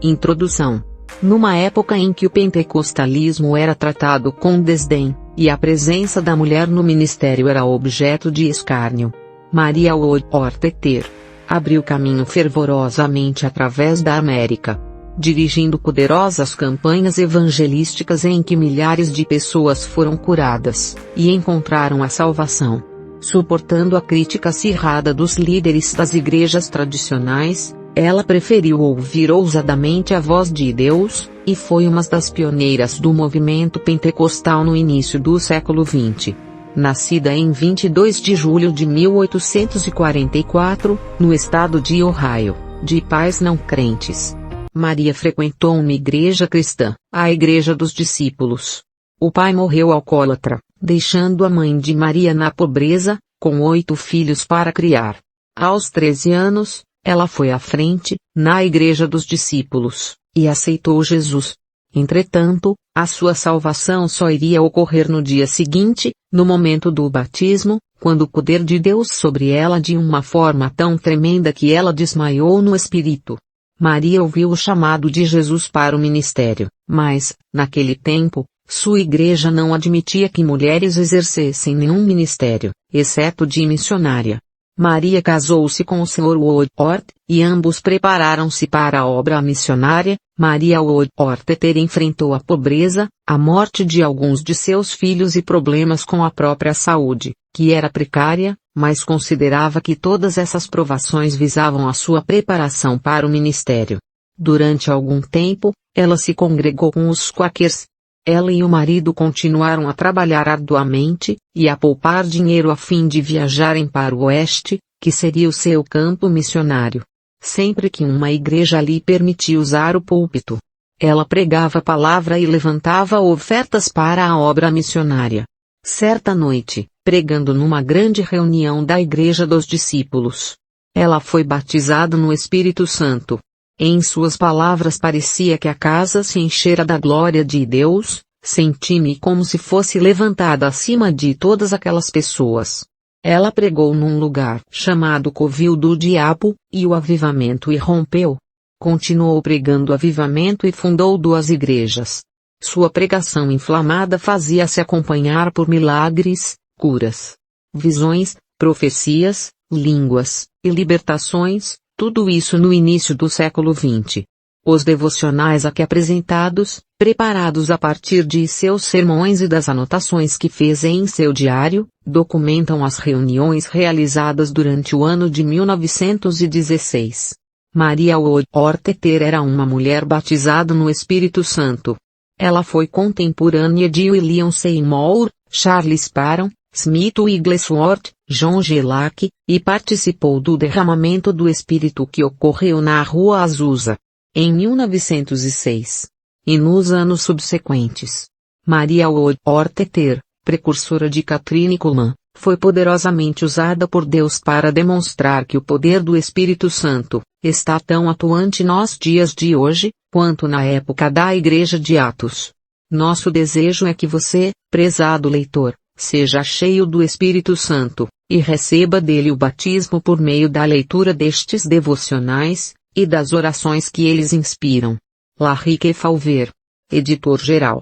Introdução. Numa época em que o pentecostalismo era tratado com desdém, e a presença da mulher no ministério era objeto de escárnio, Maria Orteter abriu caminho fervorosamente através da América, dirigindo poderosas campanhas evangelísticas em que milhares de pessoas foram curadas e encontraram a salvação. Suportando a crítica acirrada dos líderes das igrejas tradicionais, ela preferiu ouvir ousadamente a voz de Deus, e foi uma das pioneiras do movimento pentecostal no início do século XX. Nascida em 22 de julho de 1844, no estado de Ohio, de pais não crentes, Maria frequentou uma igreja cristã, a Igreja dos Discípulos. O pai morreu alcoólatra, deixando a mãe de Maria na pobreza, com 8 filhos para criar. Aos 13 anos, ela foi à frente, na Igreja dos Discípulos, e aceitou Jesus. Entretanto, a sua salvação só iria ocorrer no dia seguinte, no momento do batismo, quando o poder de Deus sobre ela de uma forma tão tremenda que ela desmaiou no espírito. Maria ouviu o chamado de Jesus para o ministério, mas, naquele tempo, sua igreja não admitia que mulheres exercessem nenhum ministério, exceto de missionária. Maria casou-se com o Sr. Woodward, e ambos prepararam-se para a obra missionária. Maria Orteter enfrentou a pobreza, a morte de alguns de seus filhos e problemas com a própria saúde, que era precária, mas considerava que todas essas provações visavam a sua preparação para o ministério. Durante algum tempo, ela se congregou com os Quakers. Ela e o marido continuaram a trabalhar arduamente, e a poupar dinheiro a fim de viajarem para o oeste, que seria o seu campo missionário. Sempre que uma igreja lhe permitia usar o púlpito, ela pregava a palavra e levantava ofertas para a obra missionária. Certa noite, pregando numa grande reunião da Igreja dos Discípulos, ela foi batizada no Espírito Santo. Em suas palavras parecia que a casa se enchera da glória de Deus. Senti-me como se fosse levantada acima de todas aquelas pessoas. Ela pregou num lugar chamado Covil do Diabo, e o avivamento irrompeu. Continuou pregando avivamento e fundou 2 igrejas. Sua pregação inflamada fazia-se acompanhar por milagres, curas, visões, profecias, línguas, e libertações. Tudo isso no início do século XX. Os devocionais aqui apresentados, preparados a partir de seus sermões e das anotações que fez em seu diário, documentam as reuniões realizadas durante o ano de 1916. Maria Orteter era uma mulher batizada no Espírito Santo. Ela foi contemporânea de William Seymour, Charles Parham, Smith Wigglesworth, John G. Lake, e participou do derramamento do Espírito que ocorreu na Rua Azusa, em 1906. E nos anos subsequentes, Maria Orteter, precursora de Kathryn Kuhlman, foi poderosamente usada por Deus para demonstrar que o poder do Espírito Santo está tão atuante nos dias de hoje, quanto na época da Igreja de Atos. Nosso desejo é que você, prezado leitor, seja cheio do Espírito Santo, e receba dele o batismo por meio da leitura destes devocionais, e das orações que eles inspiram. Larrique Falver, editor-geral.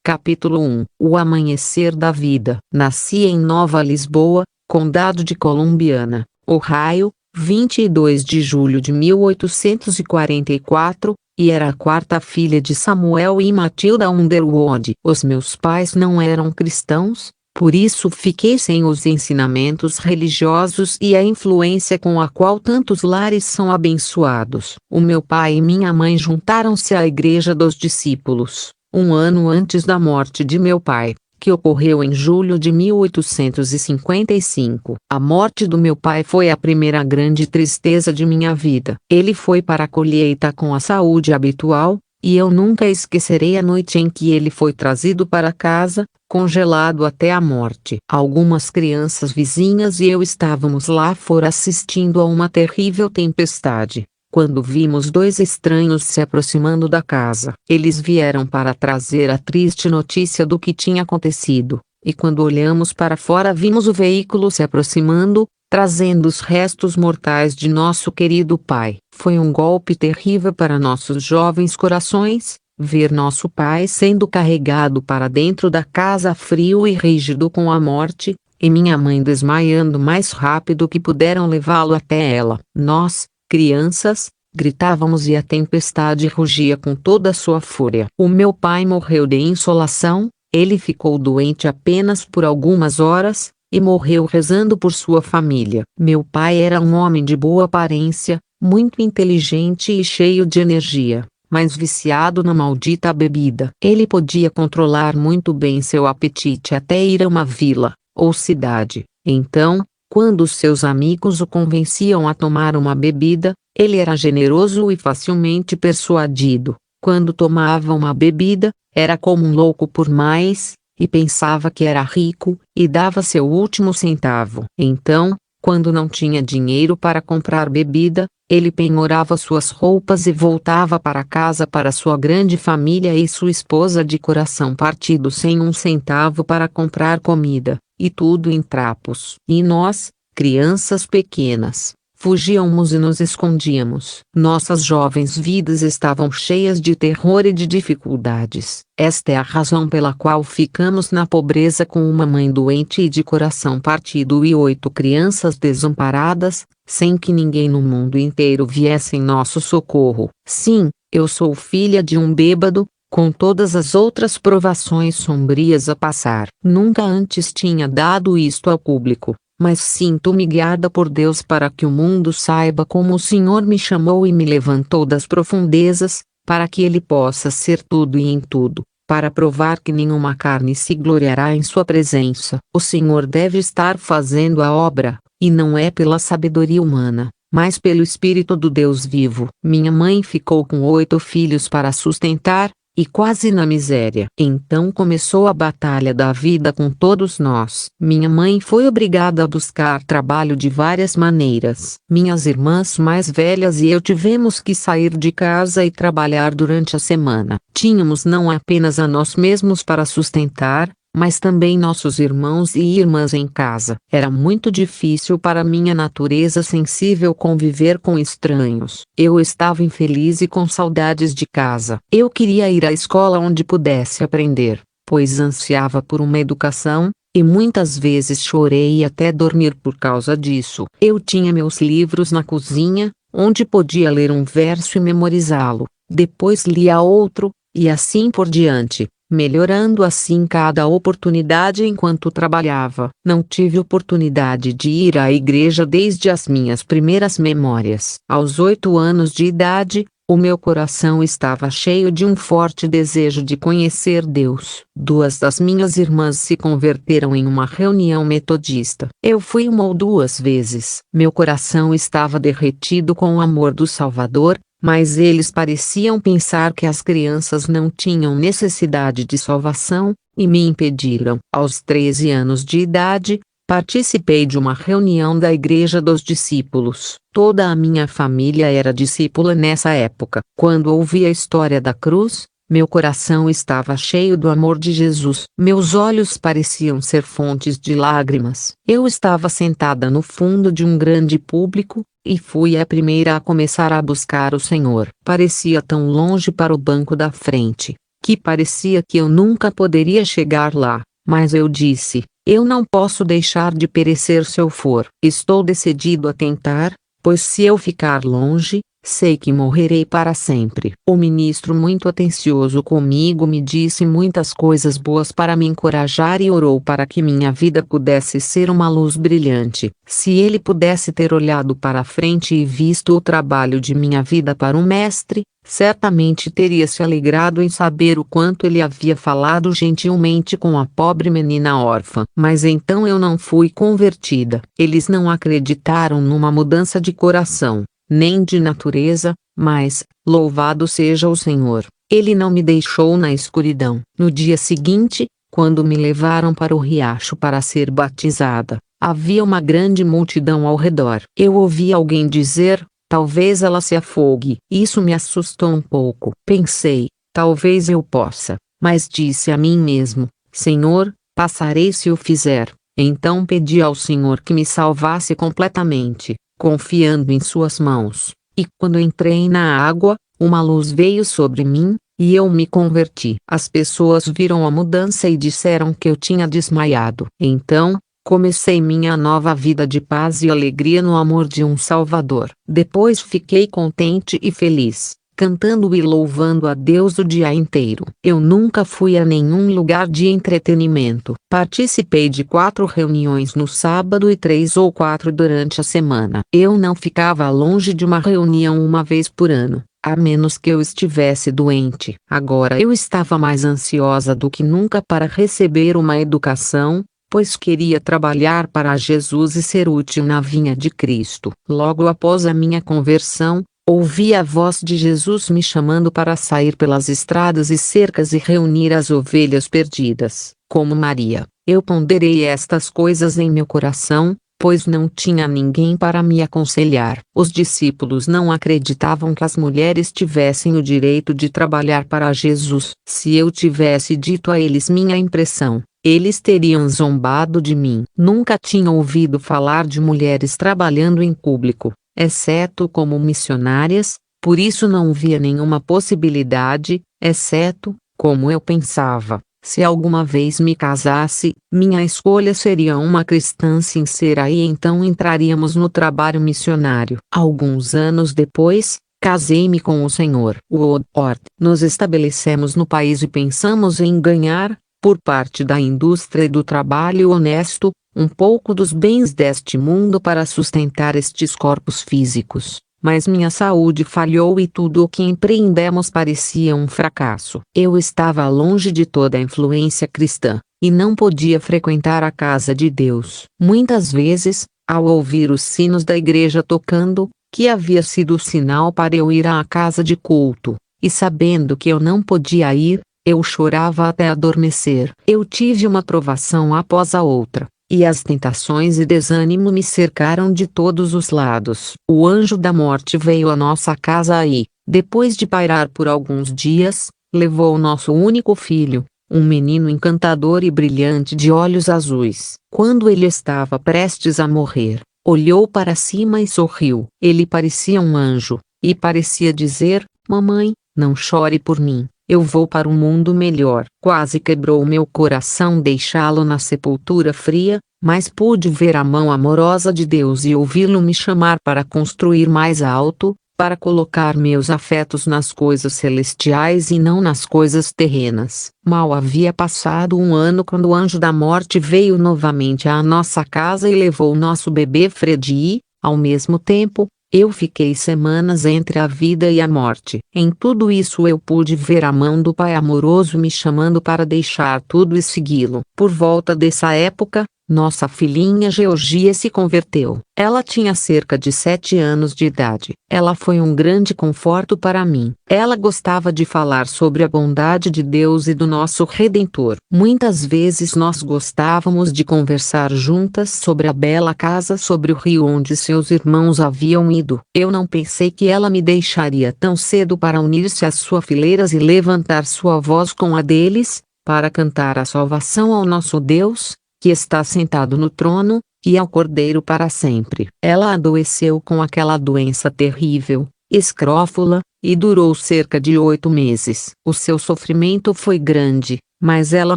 Capítulo 1. O amanhecer da vida. Nasci em Nova Lisboa, Condado de Columbiana, Ohio, 22 de julho de 1844, e era a 4ª filha de Samuel e Matilda Underwood. Os meus pais não eram cristãos, por isso fiquei sem os ensinamentos religiosos e a influência com a qual tantos lares são abençoados. O meu pai e minha mãe juntaram-se à Igreja dos Discípulos, um ano antes da morte de meu pai, que ocorreu em julho de 1855. A morte do meu pai foi a primeira grande tristeza de minha vida. Ele foi para a colheita com a saúde habitual, e eu nunca esquecerei a noite em que ele foi trazido para casa, congelado até a morte. Algumas crianças vizinhas e eu estávamos lá fora assistindo a uma terrível tempestade, quando vimos 2 estranhos se aproximando da casa. Eles vieram para trazer a triste notícia do que tinha acontecido, e quando olhamos para fora vimos o veículo se aproximando, trazendo os restos mortais de nosso querido pai. Foi um golpe terrível para nossos jovens corações, ver nosso pai sendo carregado para dentro da casa frio e rígido com a morte, e minha mãe desmaiando mais rápido que puderam levá-lo até ela. Nós, crianças, gritávamos e a tempestade rugia com toda a sua fúria. O meu pai morreu de insolação, ele ficou doente apenas por algumas horas, e morreu rezando por sua família. Meu pai era um homem de boa aparência, muito inteligente e cheio de energia, mas viciado na maldita bebida. Ele podia controlar muito bem seu apetite até ir a uma vila, ou cidade. Então, quando seus amigos o convenciam a tomar uma bebida, ele era generoso e facilmente persuadido. Quando tomava uma bebida, era como um louco por mais, e pensava que era rico, e dava seu último centavo. Então, quando não tinha dinheiro para comprar bebida, ele penhorava suas roupas e voltava para casa para sua grande família e sua esposa de coração partido sem um centavo para comprar comida, e tudo em trapos. E nós, crianças pequenas, fugíamos e nos escondíamos. Nossas jovens vidas estavam cheias de terror e de dificuldades. Esta é a razão pela qual ficamos na pobreza com uma mãe doente e de coração partido e 8 crianças desamparadas, sem que ninguém no mundo inteiro viesse em nosso socorro. Sim, eu sou filha de um bêbado, com todas as outras provações sombrias a passar. Nunca antes tinha dado isto ao público, mas sinto-me guiada por Deus para que o mundo saiba como o Senhor me chamou e me levantou das profundezas, para que Ele possa ser tudo e em tudo, para provar que nenhuma carne se gloriará em sua presença. O Senhor deve estar fazendo a obra, e não é pela sabedoria humana, mas pelo Espírito do Deus vivo. Minha mãe ficou com 8 filhos para sustentar, e quase na miséria. Então começou a batalha da vida com todos nós. Minha mãe foi obrigada a buscar trabalho de várias maneiras. Minhas irmãs mais velhas e eu tivemos que sair de casa e trabalhar durante a semana. Tínhamos não apenas a nós mesmos para sustentar, mas também nossos irmãos e irmãs em casa. Era muito difícil para minha natureza sensível conviver com estranhos. Eu estava infeliz e com saudades de casa. Eu queria ir à escola onde pudesse aprender, pois ansiava por uma educação, e muitas vezes chorei e até dormir por causa disso. Eu tinha meus livros na cozinha, onde podia ler um verso e memorizá-lo, depois lia outro, e assim por diante, melhorando assim cada oportunidade enquanto trabalhava. Não tive oportunidade de ir à igreja desde as minhas primeiras memórias. Aos 8 anos de idade, o meu coração estava cheio de um forte desejo de conhecer Deus. 2 das minhas irmãs se converteram em uma reunião metodista. Eu fui 1 ou 2 vezes. Meu coração estava derretido com o amor do Salvador, mas eles pareciam pensar que as crianças não tinham necessidade de salvação, e me impediram. Aos 13 anos de idade, participei de uma reunião da Igreja dos Discípulos. Toda a minha família era discípula nessa época. Quando ouvi a história da cruz, meu coração estava cheio do amor de Jesus. Meus olhos pareciam ser fontes de lágrimas. Eu estava sentada no fundo de um grande público, e fui a primeira a começar a buscar o Senhor. Parecia tão longe para o banco da frente, que parecia que eu nunca poderia chegar lá, mas eu disse, eu não posso deixar de perecer se eu for. Estou decidido a tentar, pois se eu ficar longe, sei que morrerei para sempre. O ministro, muito atencioso comigo, me disse muitas coisas boas para me encorajar e orou para que minha vida pudesse ser uma luz brilhante. Se ele pudesse ter olhado para a frente e visto o trabalho de minha vida para um mestre, certamente teria se alegrado em saber o quanto ele havia falado gentilmente com a pobre menina órfã. Mas então eu não fui convertida. Eles não acreditaram numa mudança de coração, nem de natureza, mas, louvado seja o Senhor, Ele não me deixou na escuridão. No dia seguinte, quando me levaram para o riacho para ser batizada, havia uma grande multidão ao redor. Eu ouvi alguém dizer, talvez ela se afogue. Isso me assustou um pouco. Pensei, talvez eu possa, mas disse a mim mesmo, Senhor, passarei se o fizer. Então pedi ao Senhor que me salvasse completamente, confiando em suas mãos. E quando entrei na água, uma luz veio sobre mim, e eu me converti. As pessoas viram a mudança e disseram que eu tinha desmaiado. Então, comecei minha nova vida de paz e alegria no amor de um Salvador. Depois fiquei contente e feliz, cantando e louvando a Deus o dia inteiro. Eu nunca fui a nenhum lugar de entretenimento. Participei de 4 reuniões no sábado e 3 ou 4 durante a semana. Eu não ficava longe de uma reunião uma vez por ano, a menos que eu estivesse doente. Agora eu estava mais ansiosa do que nunca para receber uma educação, pois queria trabalhar para Jesus e ser útil na vinha de Cristo. Logo após a minha conversão, ouvi a voz de Jesus me chamando para sair pelas estradas e cercas e reunir as ovelhas perdidas. Como Maria, eu ponderei estas coisas em meu coração, pois não tinha ninguém para me aconselhar. Os discípulos não acreditavam que as mulheres tivessem o direito de trabalhar para Jesus. Se eu tivesse dito a eles minha impressão, eles teriam zombado de mim. Nunca tinham ouvido falar de mulheres trabalhando em público, exceto como missionárias, por isso não via nenhuma possibilidade, exceto, como eu pensava, se alguma vez me casasse, minha escolha seria uma cristã sincera e então entraríamos no trabalho missionário. Alguns anos depois, casei-me com o Sr. Woodward. Nos estabelecemos no país e pensamos em ganhar, por parte da indústria e do trabalho honesto, um pouco dos bens deste mundo para sustentar estes corpos físicos. Mas minha saúde falhou e tudo o que empreendemos parecia um fracasso. Eu estava longe de toda a influência cristã, e não podia frequentar a casa de Deus. Muitas vezes, ao ouvir os sinos da igreja tocando, que havia sido o sinal para eu ir à casa de culto, e sabendo que eu não podia ir, eu chorava até adormecer. Eu tive uma provação após a outra, e as tentações e desânimo me cercaram de todos os lados. O anjo da morte veio à nossa casa e, depois de pairar por alguns dias, levou nosso único filho, um menino encantador e brilhante de olhos azuis. Quando ele estava prestes a morrer, olhou para cima e sorriu. Ele parecia um anjo, e parecia dizer: "Mamãe, não chore por mim. Eu vou para um mundo melhor." Quase quebrou meu coração deixá-lo na sepultura fria, mas pude ver a mão amorosa de Deus e ouvi-lo me chamar para construir mais alto, para colocar meus afetos nas coisas celestiais e não nas coisas terrenas. Mal havia passado um ano quando o anjo da morte veio novamente à nossa casa e levou nosso bebê Fred e, ao mesmo tempo, eu fiquei semanas entre a vida e a morte. Em tudo isso eu pude ver a mão do Pai amoroso me chamando para deixar tudo e segui-lo. Por volta dessa época, nossa filhinha Georgia se converteu. Ela tinha cerca de 7 anos de idade. Ela foi um grande conforto para mim. Ela gostava de falar sobre a bondade de Deus e do nosso Redentor. Muitas vezes nós gostávamos de conversar juntas sobre a bela casa sobre o rio onde seus irmãos haviam ido. Eu não pensei que ela me deixaria tão cedo para unir-se às suas fileiras e levantar sua voz com a deles, para cantar a salvação ao nosso Deus, que está sentado no trono, e ao Cordeiro para sempre. Ela adoeceu com aquela doença terrível, escrófula, e durou cerca de 8 meses. O seu sofrimento foi grande, mas ela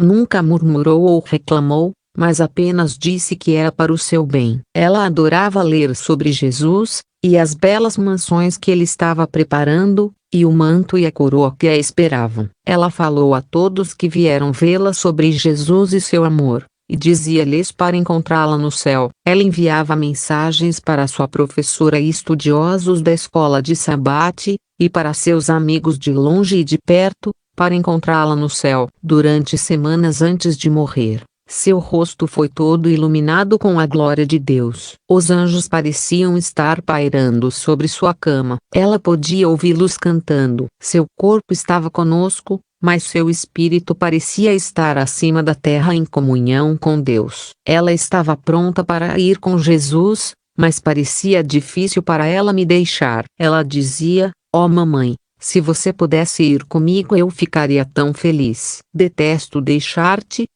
nunca murmurou ou reclamou, mas apenas disse que era para o seu bem. Ela adorava ler sobre Jesus, e as belas mansões que ele estava preparando, e o manto e a coroa que a esperavam. Ela falou a todos que vieram vê-la sobre Jesus e seu amor, e dizia-lhes para encontrá-la no céu. Ela enviava mensagens para sua professora e estudiosos da escola de Sabate, e para seus amigos de longe e de perto, para encontrá-la no céu. Durante semanas antes de morrer, seu rosto foi todo iluminado com a glória de Deus. Os anjos pareciam estar pairando sobre sua cama. Ela podia ouvi-los cantando. Seu corpo estava conosco, mas seu espírito parecia estar acima da terra em comunhão com Deus. Ela estava pronta para ir com Jesus, mas parecia difícil para ela me deixar. Ela dizia: "Oh mamãe, se você pudesse ir comigo eu ficaria tão feliz." "Detesto deixar-te,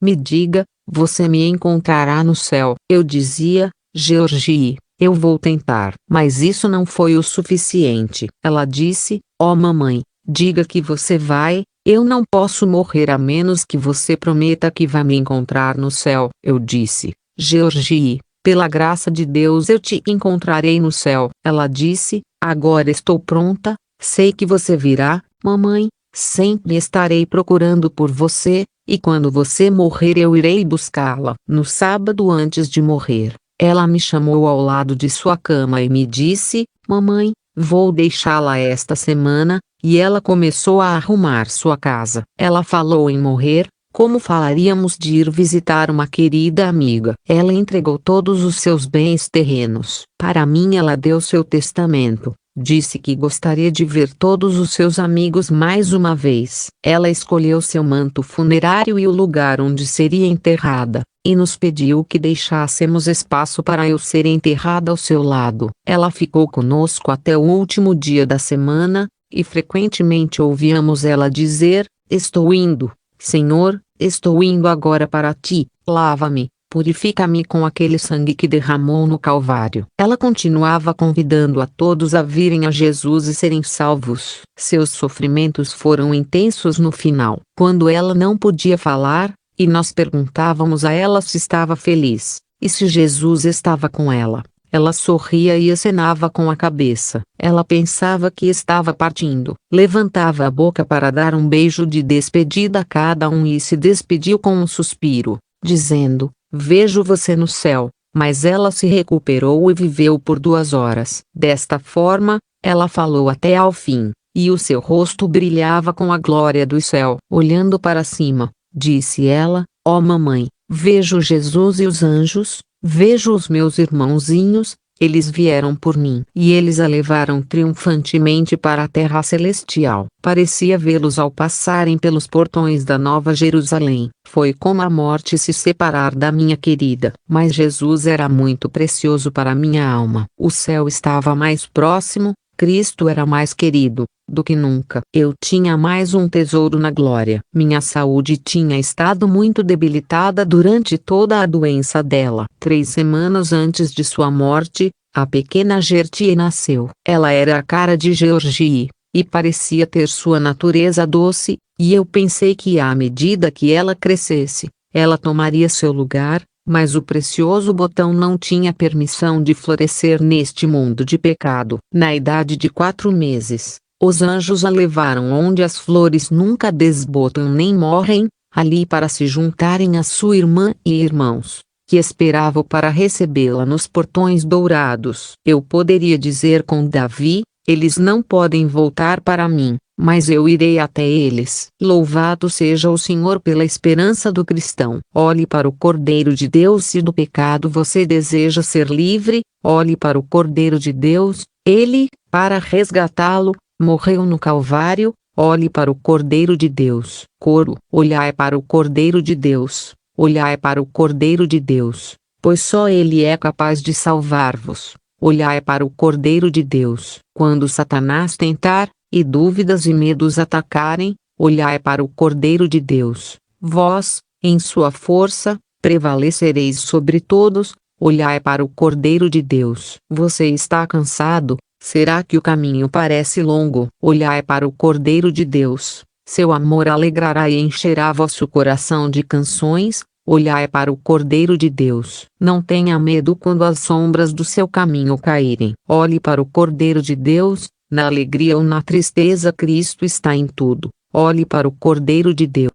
me diga, você me encontrará no céu. Eu dizia, Georgie, eu vou tentar. Mas isso não foi o suficiente. Ela disse, mamãe, diga que você vai, eu não posso morrer a menos que você prometa que vai me encontrar no céu. Eu disse, Georgie, pela graça de Deus eu te encontrarei no céu. Ela disse, agora estou pronta, sei que você virá, mamãe, sempre estarei procurando por você, e quando você morrer eu irei buscá-la. No sábado antes de morrer, ela me chamou ao lado de sua cama e me disse, mamãe, vou deixá-la esta semana, e ela começou a arrumar sua casa. Ela falou em morrer, como falaríamos de ir visitar uma querida amiga. Ela entregou todos os seus bens terrenos. Para mim ela deu seu testamento. Disse que gostaria de ver todos os seus amigos mais uma vez. Ela escolheu seu manto funerário e o lugar onde seria enterrada, e nos pediu que deixássemos espaço para eu ser enterrada ao seu lado. Ela ficou conosco até o último dia da semana, e frequentemente ouvíamos ela dizer, estou indo, Senhor, estou indo agora para ti, lava-me, purifica-me com aquele sangue que derramou no Calvário. Ela continuava convidando a todos a virem a Jesus e serem salvos. Seus sofrimentos foram intensos no final. Quando ela não podia falar, e nós perguntávamos a ela se estava feliz, e se Jesus estava com ela, ela sorria e acenava com a cabeça. Ela pensava que estava partindo. Levantava a boca para dar um beijo de despedida a cada um e se despediu com um suspiro, dizendo, vejo você no céu. Mas ela se recuperou e viveu por 2 horas. Desta forma, ela falou até ao fim, e o seu rosto brilhava com a glória do céu. Olhando para cima, disse ela, mamãe, vejo Jesus e os anjos, vejo os meus irmãozinhos, eles vieram por mim. E eles a levaram triunfantemente para a terra celestial. Parecia vê-los ao passarem pelos portões da Nova Jerusalém. Foi como a morte se separar da minha querida. Mas Jesus era muito precioso para minha alma. O céu estava mais próximo, Cristo era mais querido do que nunca. Eu tinha mais um tesouro na glória. Minha saúde tinha estado muito debilitada durante toda a doença dela. 3 semanas antes de sua morte, a pequena Gertie nasceu. Ela era a cara de Georgie, e parecia ter sua natureza doce, e eu pensei que à medida que ela crescesse, ela tomaria seu lugar, mas o precioso botão não tinha permissão de florescer neste mundo de pecado. Na idade de 4 meses, os anjos a levaram onde as flores nunca desbotam nem morrem, ali para se juntarem a sua irmã e irmãos, que esperavam para recebê-la nos portões dourados. Eu poderia dizer com Davi, eles não podem voltar para mim, mas eu irei até eles. Louvado seja o Senhor pela esperança do cristão. Olhe para o Cordeiro de Deus. Se do pecado você deseja ser livre, olhe para o Cordeiro de Deus. Ele, para resgatá-lo, morreu no Calvário. Olhe para o Cordeiro de Deus. Coro. Olhai para o Cordeiro de Deus. Olhai para o Cordeiro de Deus, pois só Ele é capaz de salvar-vos. Olhai para o Cordeiro de Deus. Quando Satanás tentar, e dúvidas e medos atacarem, olhai para o Cordeiro de Deus. Vós, em sua força, prevalecereis sobre todos. Olhai para o Cordeiro de Deus. Você está cansado? Será que o caminho parece longo? Olhai para o Cordeiro de Deus. Seu amor alegrará e encherá vosso coração de canções. Olhai para o Cordeiro de Deus. Não tenha medo quando as sombras do seu caminho caírem. Olhe para o Cordeiro de Deus. Na alegria ou na tristeza Cristo está em tudo. Olhe para o Cordeiro de Deus.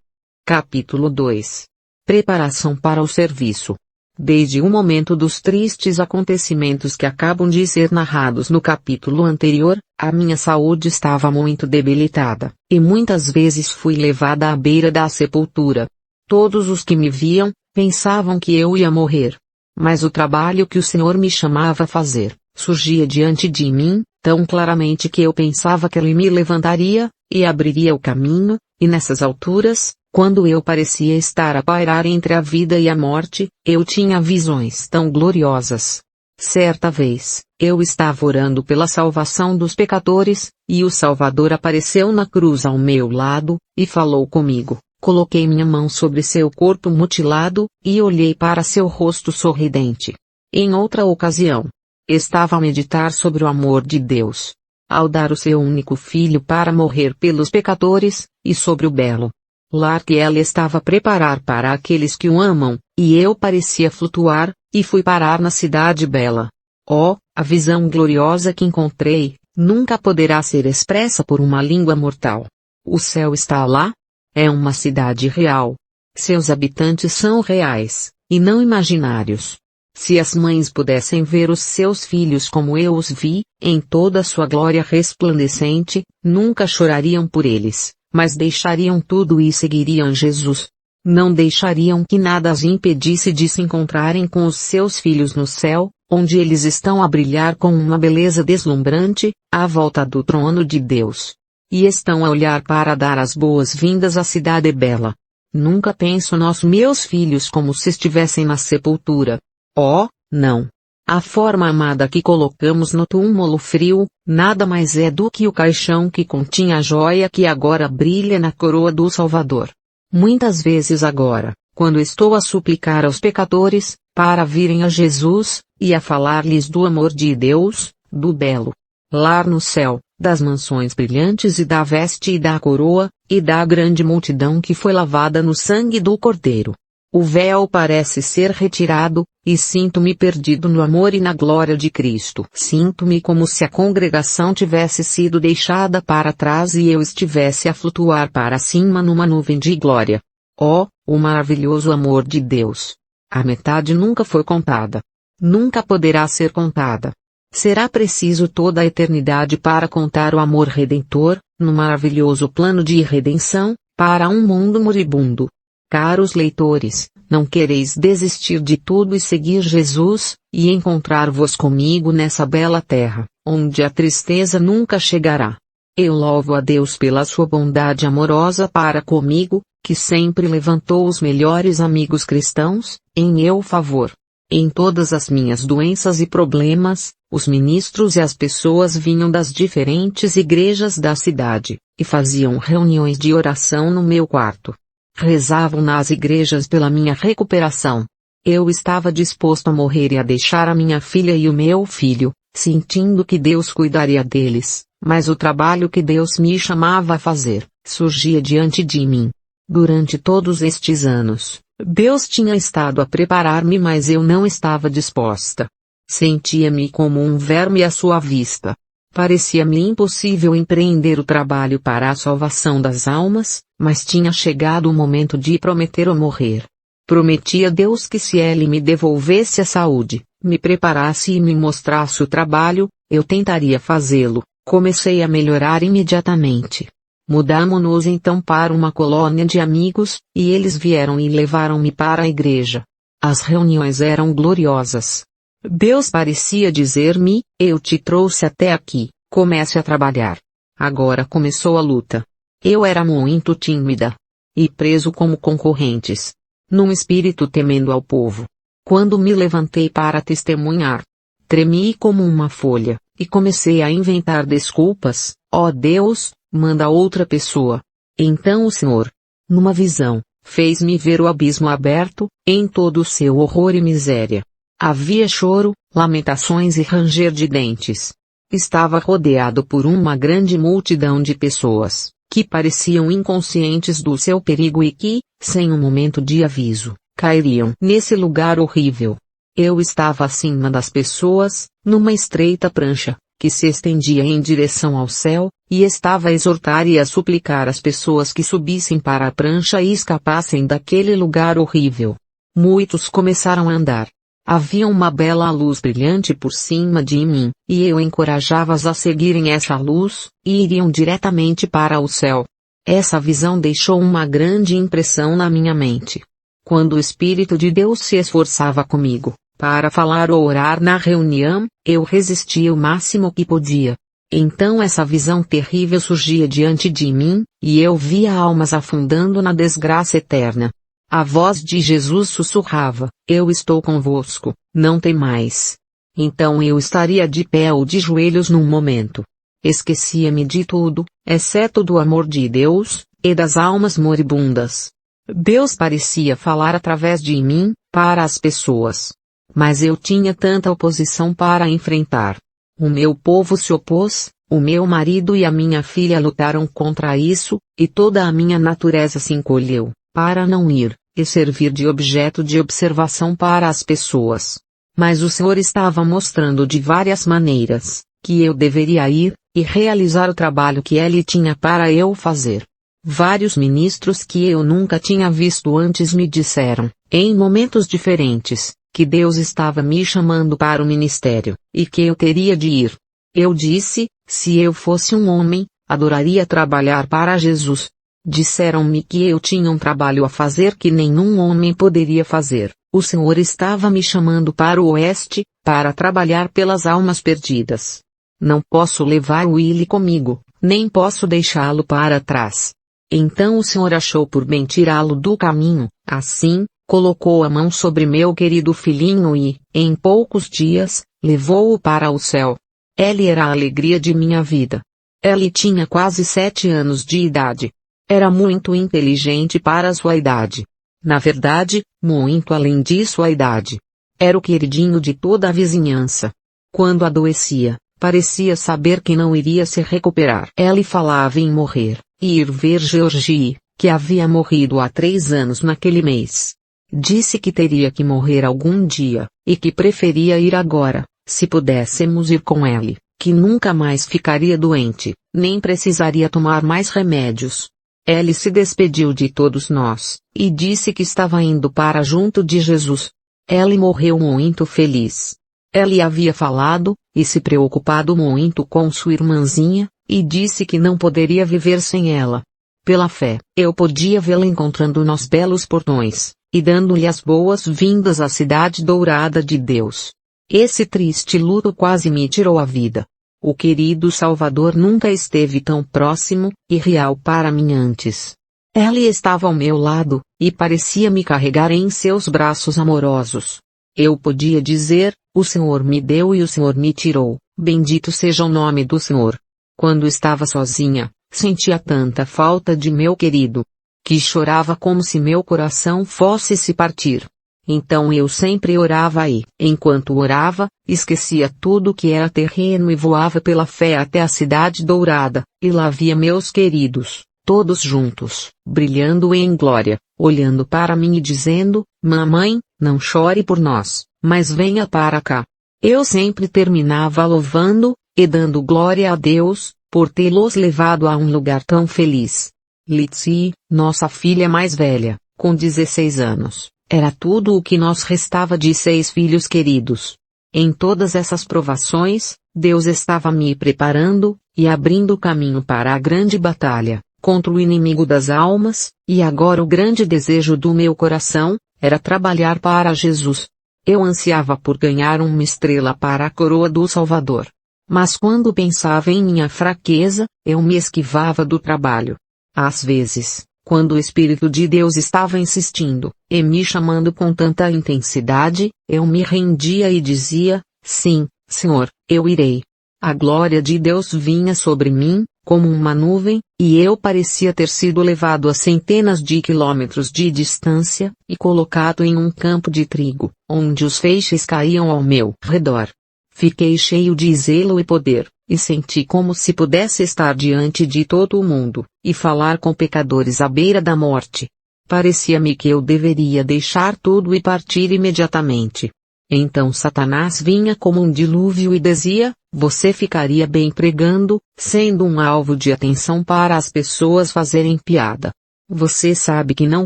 Capítulo 2. Preparação para o serviço. Desde o momento dos tristes acontecimentos que acabam de ser narrados no capítulo anterior, a minha saúde estava muito debilitada, e muitas vezes fui levada à beira da sepultura. Todos os que me viam, pensavam que eu ia morrer. Mas o trabalho que o Senhor me chamava a fazer, surgia diante de mim, tão claramente que eu pensava que Ele me levantaria, e abriria o caminho, e nessas alturas, quando eu parecia estar a pairar entre a vida e a morte, eu tinha visões tão gloriosas. Certa vez, eu estava orando pela salvação dos pecadores, e o Salvador apareceu na cruz ao meu lado, e falou comigo, Coloquei minha mão sobre seu corpo mutilado, e olhei para seu rosto sorridente. Em outra ocasião, estava a meditar sobre o amor de Deus, ao dar o seu único filho para morrer pelos pecadores, e sobre o belo lar que ela estava a preparar para aqueles que o amam, e eu parecia flutuar, e fui parar na cidade bela. Oh, a visão gloriosa que encontrei, nunca poderá ser expressa por uma língua mortal. O céu está lá? É uma cidade real. Seus habitantes são reais, e não imaginários. Se as mães pudessem ver os seus filhos como eu os vi, em toda a sua glória resplandecente, nunca chorariam por eles, mas deixariam tudo e seguiriam Jesus. Não deixariam que nada as impedisse de se encontrarem com os seus filhos no céu, onde eles estão a brilhar com uma beleza deslumbrante, à volta do trono de Deus. E estão a olhar para dar as boas-vindas à cidade bela. Nunca penso nos meus filhos como se estivessem na sepultura. Oh, não. A forma amada que colocamos no túmulo frio, nada mais é do que o caixão que continha a joia que agora brilha na coroa do Salvador. Muitas vezes agora, quando estou a suplicar aos pecadores, para virem a Jesus, e a falar-lhes do amor de Deus, do belo lar no céu, das mansões brilhantes e da veste e da coroa, e da grande multidão que foi lavada no sangue do Cordeiro. O véu parece ser retirado, e sinto-me perdido no amor e na glória de Cristo. Sinto-me como se a congregação tivesse sido deixada para trás e eu estivesse a flutuar para cima numa nuvem de glória. Oh, o maravilhoso amor de Deus! A metade nunca foi contada. Nunca poderá ser contada. Será preciso toda a eternidade para contar o amor redentor, no maravilhoso plano de redenção, para um mundo moribundo. Caros leitores, não quereis desistir de tudo e seguir Jesus, e encontrar-vos comigo nessa bela terra, onde a tristeza nunca chegará. Eu louvo a Deus pela sua bondade amorosa para comigo, que sempre levantou os melhores amigos cristãos, em meu favor. Em todas as minhas doenças e problemas, os ministros e as pessoas vinham das diferentes igrejas da cidade, e faziam reuniões de oração no meu quarto. Rezavam nas igrejas pela minha recuperação. Eu estava disposto a morrer e a deixar a minha filha e o meu filho, sentindo que Deus cuidaria deles, mas o trabalho que Deus me chamava a fazer, surgia diante de mim. Durante todos estes anos, Deus tinha estado a preparar-me, mas eu não estava disposta. Sentia-me como um verme à sua vista. Parecia-me impossível empreender o trabalho para a salvação das almas, mas tinha chegado o momento de prometer ou morrer. Prometi a Deus que se Ele me devolvesse a saúde, me preparasse e me mostrasse o trabalho, eu tentaria fazê-lo. Comecei a melhorar imediatamente. Mudamo-nos então para uma colônia de amigos, e eles vieram e levaram-me para a igreja. As reuniões eram gloriosas. Deus parecia dizer-me: eu te trouxe até aqui, comece a trabalhar. Agora começou a luta. Eu era muito tímida. E preso como concorrentes. Num espírito temendo ao povo. Quando me levantei para testemunhar, tremi como uma folha, e comecei a inventar desculpas. Ó Deus, manda outra pessoa. Então o Senhor, numa visão, fez-me ver o abismo aberto, em todo o seu horror e miséria. Havia choro, lamentações e ranger de dentes. Estava rodeado por uma grande multidão de pessoas, que pareciam inconscientes do seu perigo e que, sem um momento de aviso, cairiam nesse lugar horrível. Eu estava acima das pessoas, numa estreita prancha, que se estendia em direção ao céu, e estava a exortar e a suplicar as pessoas que subissem para a prancha e escapassem daquele lugar horrível. Muitos começaram a andar. Havia uma bela luz brilhante por cima de mim, e eu encorajava-os a seguirem essa luz, e iriam diretamente para o céu. Essa visão deixou uma grande impressão na minha mente. Quando o Espírito de Deus se esforçava comigo, para falar ou orar na reunião, eu resistia o máximo que podia. Então essa visão terrível surgia diante de mim, e eu via almas afundando na desgraça eterna. A voz de Jesus sussurrava: eu estou convosco, não temais. Então eu estaria de pé ou de joelhos num momento. Esquecia-me de tudo, exceto do amor de Deus, e das almas moribundas. Deus parecia falar através de mim, para as pessoas. Mas eu tinha tanta oposição para enfrentar. O meu povo se opôs, o meu marido e a minha filha lutaram contra isso, e toda a minha natureza se encolheu, para não ir, e servir de objeto de observação para as pessoas. Mas o Senhor estava mostrando de várias maneiras, que eu deveria ir, e realizar o trabalho que Ele tinha para eu fazer. Vários ministros que eu nunca tinha visto antes me disseram, em momentos diferentes, que Deus estava me chamando para o ministério, e que eu teria de ir. Eu disse, se eu fosse um homem, adoraria trabalhar para Jesus. Disseram-me que eu tinha um trabalho a fazer que nenhum homem poderia fazer. O Senhor estava me chamando para o oeste, para trabalhar pelas almas perdidas. Não posso levar o Willy comigo, nem posso deixá-lo para trás. Então o Senhor achou por bem tirá-lo do caminho, assim, colocou a mão sobre meu querido filhinho e, em poucos dias, levou-o para o céu. Ele era a alegria de minha vida. Ele tinha quase 7 anos de idade. Era muito inteligente para sua idade. Na verdade, muito além de sua idade. Era o queridinho de toda a vizinhança. Quando adoecia, parecia saber que não iria se recuperar. Ele falava em morrer, e ir ver Georgie, que havia morrido há 3 anos naquele mês. Disse que teria que morrer algum dia, e que preferia ir agora, se pudéssemos ir com ele, que nunca mais ficaria doente, nem precisaria tomar mais remédios. Ele se despediu de todos nós, e disse que estava indo para junto de Jesus. Ele morreu muito feliz. Ele havia falado, e se preocupado muito com sua irmãzinha, e disse que não poderia viver sem ela. Pela fé, eu podia vê-la encontrando-nos belos portões, e dando-lhe as boas-vindas à cidade dourada de Deus. Esse triste luto quase me tirou a vida. O querido Salvador nunca esteve tão próximo e real para mim antes. Ele estava ao meu lado, e parecia me carregar em seus braços amorosos. Eu podia dizer, o Senhor me deu e o Senhor me tirou, bendito seja o nome do Senhor. Quando estava sozinha, sentia tanta falta de meu querido, que chorava como se meu coração fosse se partir. Então eu sempre orava e, enquanto orava, esquecia tudo que era terreno e voava pela fé até a cidade dourada, e lá via meus queridos, todos juntos, brilhando em glória, olhando para mim e dizendo, mamãe, não chore por nós, mas venha para cá. Eu sempre terminava louvando, e dando glória a Deus, por tê-los levado a um lugar tão feliz. Litzy, nossa filha mais velha, com 16 anos, era tudo o que nos restava de 6 filhos queridos. Em todas essas provações, Deus estava me preparando, e abrindo o caminho para a grande batalha, contra o inimigo das almas, e agora o grande desejo do meu coração, era trabalhar para Jesus. Eu ansiava por ganhar uma estrela para a coroa do Salvador. Mas quando pensava em minha fraqueza, eu me esquivava do trabalho. Às vezes, quando o Espírito de Deus estava insistindo, e me chamando com tanta intensidade, eu me rendia e dizia, sim, Senhor, eu irei. A glória de Deus vinha sobre mim, como uma nuvem, e eu parecia ter sido levado a centenas de quilômetros de distância, e colocado em um campo de trigo, onde os feixes caíam ao meu redor. Fiquei cheio de zelo e poder, e senti como se pudesse estar diante de todo o mundo, e falar com pecadores à beira da morte. Parecia-me que eu deveria deixar tudo e partir imediatamente. Então Satanás vinha como um dilúvio e dizia, você ficaria bem pregando, sendo um alvo de atenção para as pessoas fazerem piada. Você sabe que não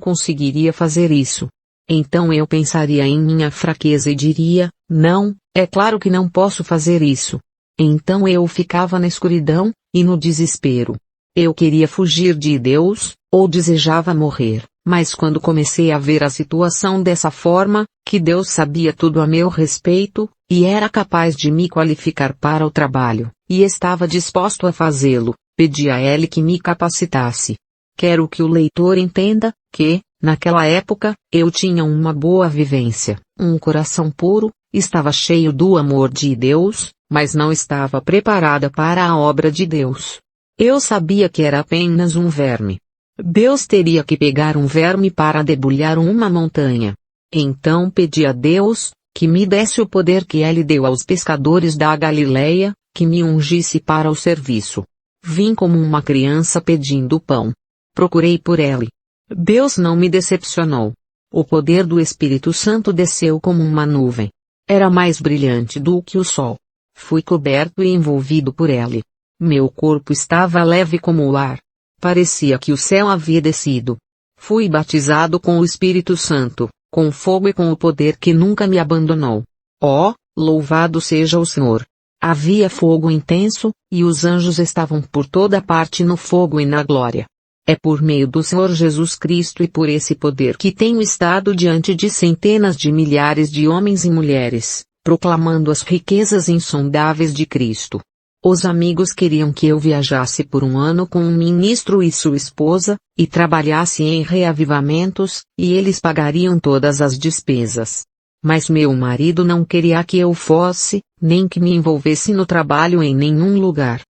conseguiria fazer isso. Então eu pensaria em minha fraqueza e diria, não, é claro que não posso fazer isso. Então eu ficava na escuridão, e no desespero. Eu queria fugir de Deus, ou desejava morrer, mas quando comecei a ver a situação dessa forma, que Deus sabia tudo a meu respeito, e era capaz de me qualificar para o trabalho, e estava disposto a fazê-lo, pedi a Ele que me capacitasse. Quero que o leitor entenda, que, naquela época, eu tinha uma boa vivência, um coração puro, estava cheio do amor de Deus, mas não estava preparada para a obra de Deus. Eu sabia que era apenas um verme. Deus teria que pegar um verme para debulhar uma montanha. Então pedi a Deus, que me desse o poder que ele deu aos pescadores da Galileia, que me ungisse para o serviço. Vim como uma criança pedindo pão. Procurei por ele. Deus não me decepcionou. O poder do Espírito Santo desceu como uma nuvem. Era mais brilhante do que o sol. Fui coberto e envolvido por ele. Meu corpo estava leve como o ar. Parecia que o céu havia descido. Fui batizado com o Espírito Santo, com fogo e com o poder que nunca me abandonou. Oh, louvado seja o Senhor! Havia fogo intenso, e os anjos estavam por toda parte no fogo e na glória. É por meio do Senhor Jesus Cristo e por esse poder que tenho estado diante de centenas de milhares de homens e mulheres, proclamando as riquezas insondáveis de Cristo. Os amigos queriam que eu viajasse por um ano com um ministro e sua esposa, e trabalhasse em reavivamentos, e eles pagariam todas as despesas. Mas meu marido não queria que eu fosse, nem que me envolvesse no trabalho em nenhum lugar.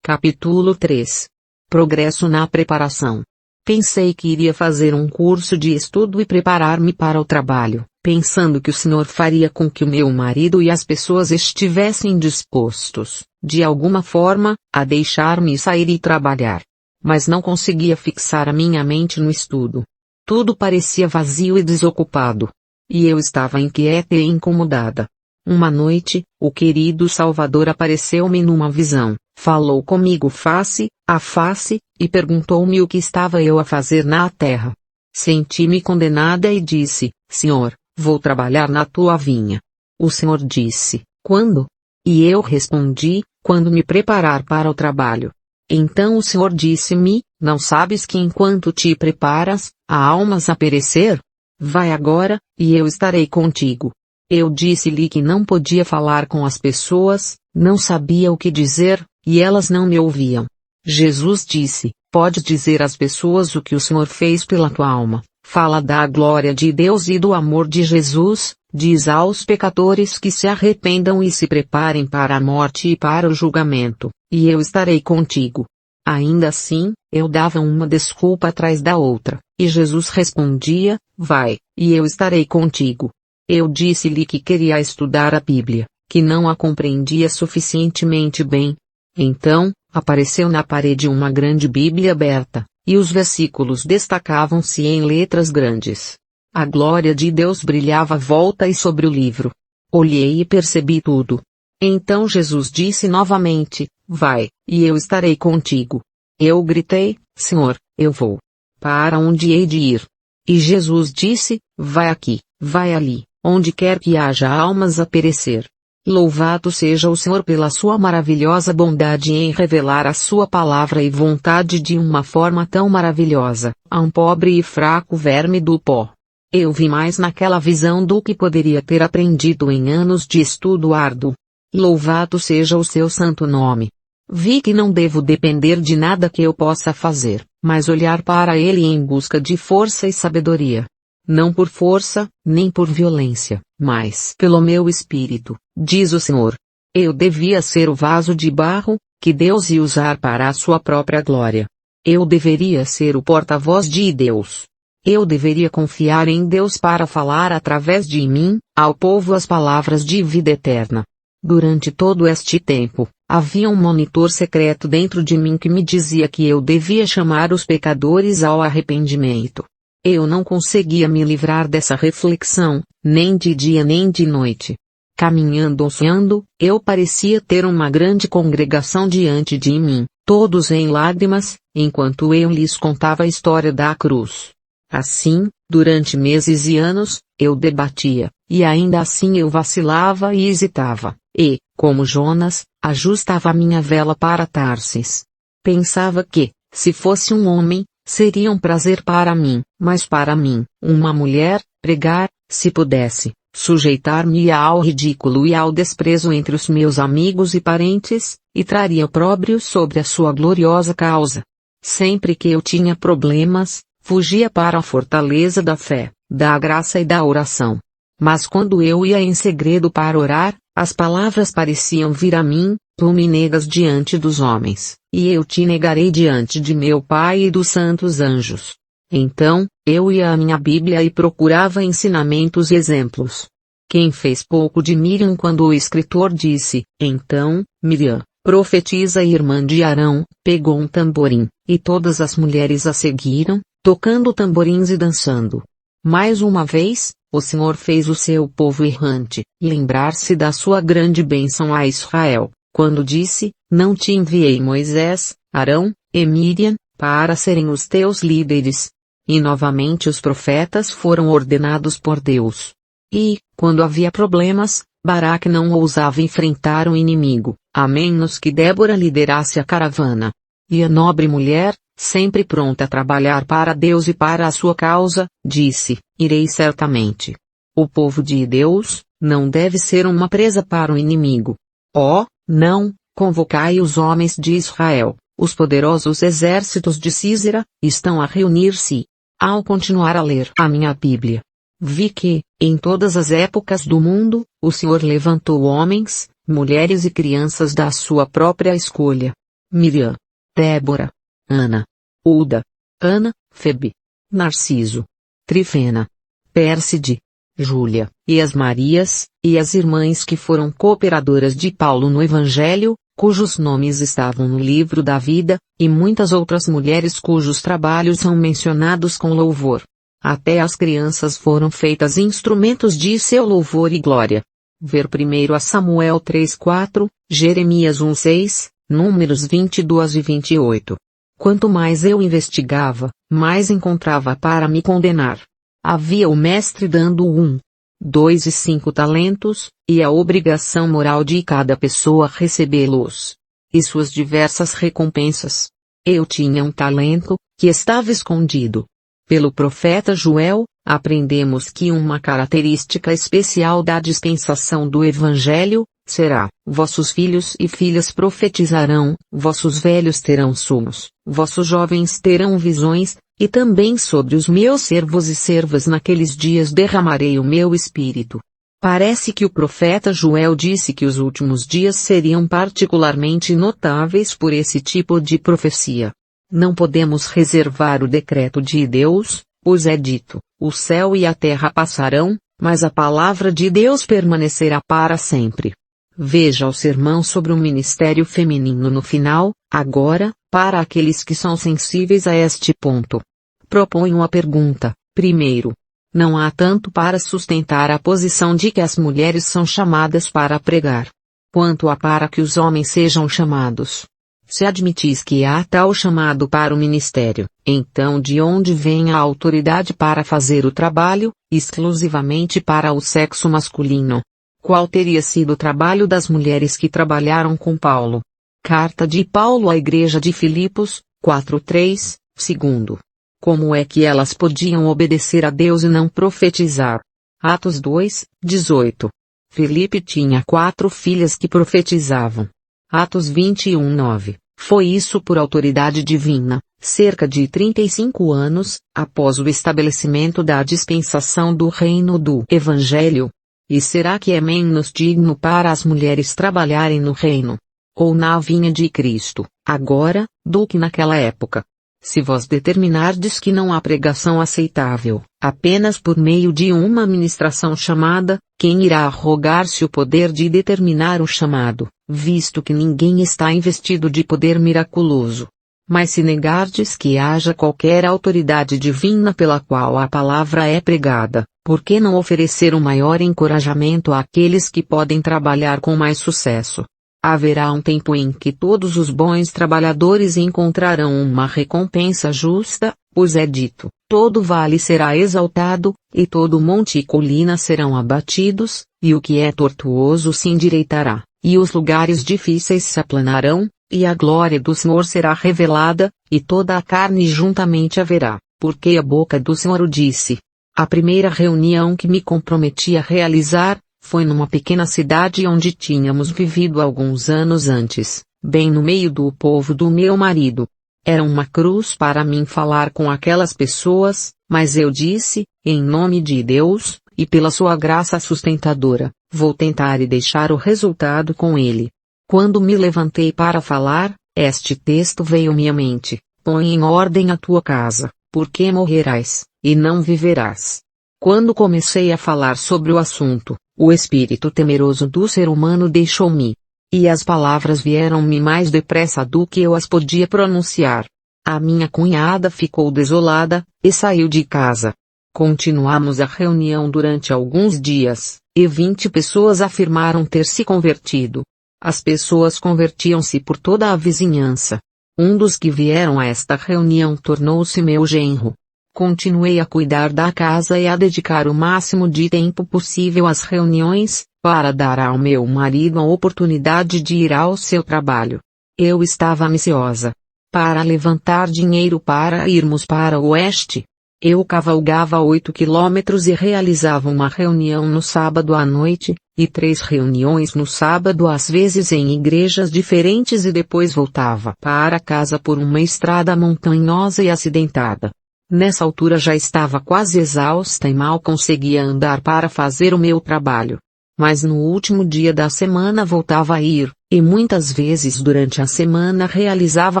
Capítulo 3. Progresso na preparação. Pensei que iria fazer um curso de estudo e preparar-me para o trabalho, pensando que o Senhor faria com que o meu marido e as pessoas estivessem dispostos, de alguma forma, a deixar-me sair e trabalhar. Mas não conseguia fixar a minha mente no estudo. Tudo parecia vazio e desocupado. E eu estava inquieta e incomodada. Uma noite, o querido Salvador apareceu-me numa visão, falou comigo face a face, e perguntou-me o que estava eu a fazer na terra. Senti-me condenada e disse: Senhor, vou trabalhar na tua vinha. O Senhor disse: Quando? E eu respondi: Quando me preparar para o trabalho. Então o Senhor disse-me: Não sabes que enquanto te preparas, há almas a perecer? Vai agora, e eu estarei contigo. Eu disse-lhe que não podia falar com as pessoas, não sabia o que dizer, e elas não me ouviam. Jesus disse: Podes dizer às pessoas o que o Senhor fez pela tua alma, fala da glória de Deus e do amor de Jesus, diz aos pecadores que se arrependam e se preparem para a morte e para o julgamento, e eu estarei contigo. Ainda assim, eu dava uma desculpa atrás da outra, e Jesus respondia: Vai, e eu estarei contigo. Eu disse-lhe que queria estudar a Bíblia, que não a compreendia suficientemente bem. Então, apareceu na parede uma grande Bíblia aberta, e os versículos destacavam-se em letras grandes. A glória de Deus brilhava à volta e sobre o livro. Olhei e percebi tudo. Então Jesus disse novamente: Vai, e eu estarei contigo. Eu gritei: Senhor, eu vou. Para onde hei de ir? E Jesus disse: Vai aqui, vai ali, onde quer que haja almas a perecer. Louvado seja o Senhor pela sua maravilhosa bondade em revelar a sua palavra e vontade de uma forma tão maravilhosa, a um pobre e fraco verme do pó. Eu vi mais naquela visão do que poderia ter aprendido em anos de estudo árduo. Louvado seja o seu santo nome. Vi que não devo depender de nada que eu possa fazer, mas olhar para ele em busca de força e sabedoria. Não por força, nem por violência, mas pelo meu espírito, diz o Senhor. Eu devia ser o vaso de barro, que Deus ia usar para a sua própria glória. Eu deveria ser o porta-voz de Deus. Eu deveria confiar em Deus para falar através de mim, ao povo as palavras de vida eterna. Durante todo este tempo, havia um monitor secreto dentro de mim que me dizia que eu devia chamar os pecadores ao arrependimento. Eu não conseguia me livrar dessa reflexão, nem de dia nem de noite. Caminhando ou sonhando, eu parecia ter uma grande congregação diante de mim, todos em lágrimas, enquanto eu lhes contava a história da cruz. Assim, durante meses e anos, eu debatia, e ainda assim eu vacilava e hesitava, e, como Jonas, ajustava a minha vela para Tarsis. Pensava que, se fosse um homem, seria um prazer para mim, mas para mim, uma mulher, pregar, se pudesse, sujeitar-me ao ridículo e ao desprezo entre os meus amigos e parentes, e traria opróbrio sobre a sua gloriosa causa. Sempre que eu tinha problemas, fugia para a fortaleza da fé, da graça e da oração. Mas quando eu ia em segredo para orar, As palavras pareciam vir a mim: tu me negas diante dos homens, e eu te negarei diante de meu Pai e dos santos anjos. Então, eu ia à minha Bíblia e procurava ensinamentos e exemplos. Quem fez pouco de Miriam quando o escritor disse: então, Miriam, profetisa e irmã de Arão, pegou um tamborim, e todas as mulheres a seguiram, tocando tamborins e dançando. Mais uma vez, o Senhor fez o seu povo errante lembrar-se da sua grande bênção a Israel, quando disse: não te enviei Moisés, Arão e Miriam, para serem os teus líderes. E novamente os profetas foram ordenados por Deus. E, quando havia problemas, Baraque não ousava enfrentar o inimigo, a menos que Débora liderasse a caravana. E a nobre mulher, sempre pronta a trabalhar para Deus e para a sua causa, disse: irei certamente. O povo de Deus não deve ser uma presa para o inimigo. Oh, não, convocai os homens de Israel, os poderosos exércitos de Císera, estão a reunir-se. Ao continuar a ler a minha Bíblia, vi que, em todas as épocas do mundo, o Senhor levantou homens, mulheres e crianças da sua própria escolha. Miriam, Débora, Ana, Uda, Ana, Febe, Narciso, Trifena, Pérside, Júlia, e as Marias, e as irmãs que foram cooperadoras de Paulo no Evangelho, cujos nomes estavam no livro da vida, e muitas outras mulheres cujos trabalhos são mencionados com louvor. Até as crianças foram feitas instrumentos de seu louvor e glória. Ver 1 Samuel 3:4, Jeremias 1:6, Números 22 e 28. Quanto mais eu investigava, mais encontrava para me condenar. Havia o mestre dando 1, 2 e 5 talentos, e a obrigação moral de cada pessoa recebê-los. E suas diversas recompensas. Eu tinha um talento, que estava escondido. Pelo profeta Joel, aprendemos que uma característica especial da dispensação do Evangelho será: vossos filhos e filhas profetizarão, vossos velhos terão sonhos, vossos jovens terão visões, e também sobre os meus servos e servas naqueles dias derramarei o meu espírito. Parece que o profeta Joel disse que os últimos dias seriam particularmente notáveis por esse tipo de profecia. Não podemos reservar o decreto de Deus, pois é dito: o céu e a terra passarão, mas a palavra de Deus permanecerá para sempre. Veja o sermão sobre o ministério feminino no final, agora, para aqueles que são sensíveis a este ponto. Proponho a pergunta: primeiro, não há tanto para sustentar a posição de que as mulheres são chamadas para pregar, quanto há para que os homens sejam chamados. Se admitis que há tal chamado para o ministério, então de onde vem a autoridade para fazer o trabalho, exclusivamente para o sexo masculino? Qual teria sido o trabalho das mulheres que trabalharam com Paulo? Carta de Paulo à Igreja de Filipos, 4:3, segundo. Como é que elas podiam obedecer a Deus e não profetizar? Atos 2:18. Filipe tinha 4 filhas que profetizavam. Atos 21:9. Foi isso por autoridade divina, cerca de 35 anos, após o estabelecimento da dispensação do reino do Evangelho. E será que é menos digno para as mulheres trabalharem no reino, ou na vinha de Cristo, agora, do que naquela época? Se vós determinardes que não há pregação aceitável, apenas por meio de uma ministração chamada, quem irá arrogar-se o poder de determinar o chamado, visto que ninguém está investido de poder miraculoso? Mas se negardes que haja qualquer autoridade divina pela qual a palavra é pregada, por que não oferecer um maior encorajamento àqueles que podem trabalhar com mais sucesso? Haverá um tempo em que todos os bons trabalhadores encontrarão uma recompensa justa, pois é dito: todo vale será exaltado, e todo monte e colina serão abatidos, e o que é tortuoso se endireitará, e os lugares difíceis se aplanarão, e a glória do Senhor será revelada, e toda a carne juntamente a verá, porque a boca do Senhor o disse. A primeira reunião que me comprometi a realizar foi numa pequena cidade onde tínhamos vivido alguns anos antes, bem no meio do povo do meu marido. Era uma cruz para mim falar com aquelas pessoas, mas eu disse, em nome de Deus, e pela sua graça sustentadora, Vou tentar e deixar o resultado com ele. Quando me levantei para falar, este texto veio-me à mente: põe em ordem a tua casa, porque morrerás, e não viverás. Quando comecei a falar sobre o assunto, o espírito temeroso do ser humano deixou-me. E as palavras vieram-me mais depressa do que eu as podia pronunciar. A minha cunhada ficou desolada, e saiu de casa. Continuamos a reunião durante alguns dias, e 20 pessoas afirmaram ter se convertido. As pessoas convertiam-se por toda a vizinhança. Um dos que vieram a esta reunião tornou-se meu genro. Continuei a cuidar da casa e a dedicar o máximo de tempo possível às reuniões, para dar ao meu marido a oportunidade de ir ao seu trabalho. Eu estava ansiosa para levantar dinheiro para irmos para o oeste. Eu cavalgava 8 quilômetros e realizava uma reunião no sábado à noite, e 3 reuniões no sábado, às vezes em igrejas diferentes, e depois voltava para casa por uma estrada montanhosa e acidentada. Nessa altura já estava quase exausta e mal conseguia andar para fazer o meu trabalho. Mas no último dia da semana voltava a ir, e muitas vezes durante a semana realizava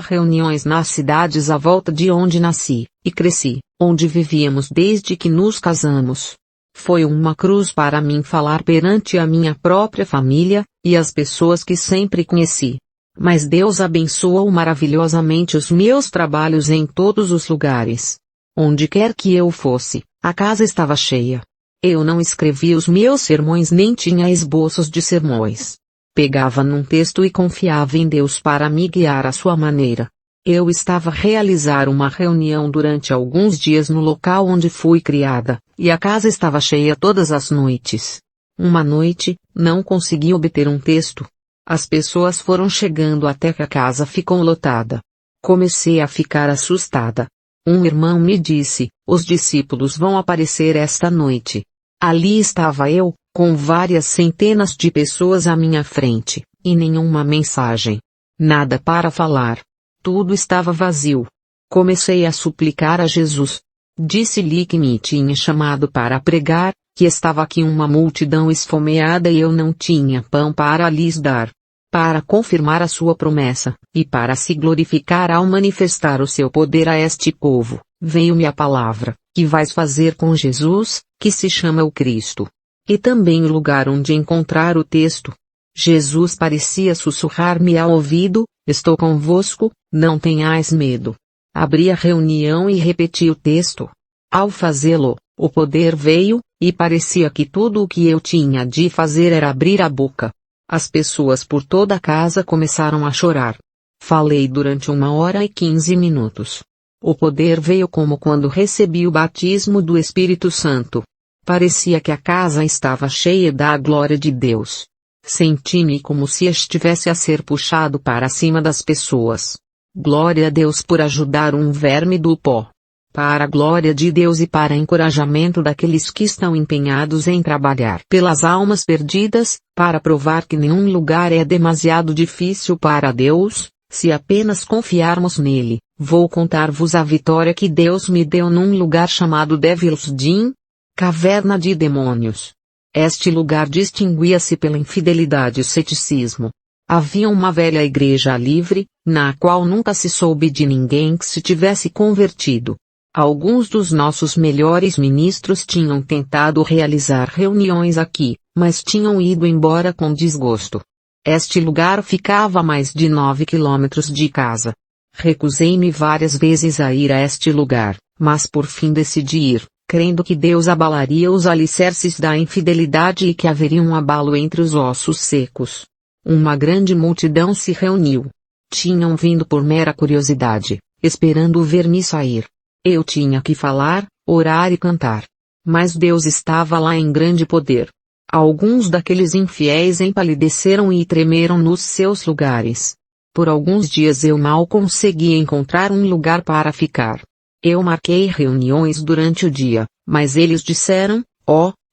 reuniões nas cidades à volta de onde nasci e cresci, onde vivíamos desde que nos casamos. Foi uma cruz para mim falar perante a minha própria família, e as pessoas que sempre conheci. Mas Deus abençoou maravilhosamente os meus trabalhos em todos os lugares. Onde quer que eu fosse, a casa estava cheia. Eu não escrevia os meus sermões nem tinha esboços de sermões. Pegava num texto e confiava em Deus para me guiar à sua maneira. Eu estava a realizar uma reunião durante alguns dias no local onde fui criada, e a casa estava cheia todas as noites. Uma noite, não consegui obter um texto. As pessoas foram chegando até que a casa ficou lotada. Comecei a ficar assustada. Um irmão me disse: os discípulos vão aparecer esta noite. Ali estava eu, com várias centenas de pessoas à minha frente, e nenhuma mensagem. Nada para falar. Tudo estava vazio. Comecei a suplicar a Jesus. Disse-lhe que me tinha chamado para pregar, que estava aqui uma multidão esfomeada e eu não tinha pão para lhes dar. Para confirmar a sua promessa, e para se glorificar ao manifestar o seu poder a este povo, veio-me a palavra: que vais fazer com Jesus, que se chama o Cristo? E também o lugar onde encontrar o texto. Jesus parecia sussurrar-me ao ouvido: estou convosco, não tenhais medo. Abri a reunião e repeti o texto. Ao fazê-lo, o poder veio, e parecia que tudo o que eu tinha de fazer era abrir a boca. As pessoas por toda a casa começaram a chorar. Falei durante 1h15. O poder veio como quando recebi o batismo do Espírito Santo. Parecia que a casa estava cheia da glória de Deus. Senti-me como se estivesse a ser puxado para cima das pessoas. Glória a Deus por ajudar um verme do pó. Para a glória de Deus e para encorajamento daqueles que estão empenhados em trabalhar pelas almas perdidas, para provar que nenhum lugar é demasiado difícil para Deus, se apenas confiarmos nele. Vou contar-vos a vitória que Deus me deu num lugar chamado Devil's Den, caverna de demônios. Este lugar distinguia-se pela infidelidade e ceticismo. Havia uma velha igreja livre, na qual nunca se soube de ninguém que se tivesse convertido. Alguns dos nossos melhores ministros tinham tentado realizar reuniões aqui, mas tinham ido embora com desgosto. Este lugar ficava a mais de 9 quilômetros de casa. Recusei-me várias vezes a ir a este lugar, mas por fim decidi ir, crendo que Deus abalaria os alicerces da infidelidade e que haveria um abalo entre os ossos secos. Uma grande multidão se reuniu. Tinham vindo por mera curiosidade, esperando ver-me sair. Eu tinha que falar, orar e cantar. Mas Deus estava lá em grande poder. Alguns daqueles infiéis empalideceram e tremeram nos seus lugares. Por alguns dias eu mal consegui encontrar um lugar para ficar. Eu marquei reuniões durante o dia, mas eles disseram: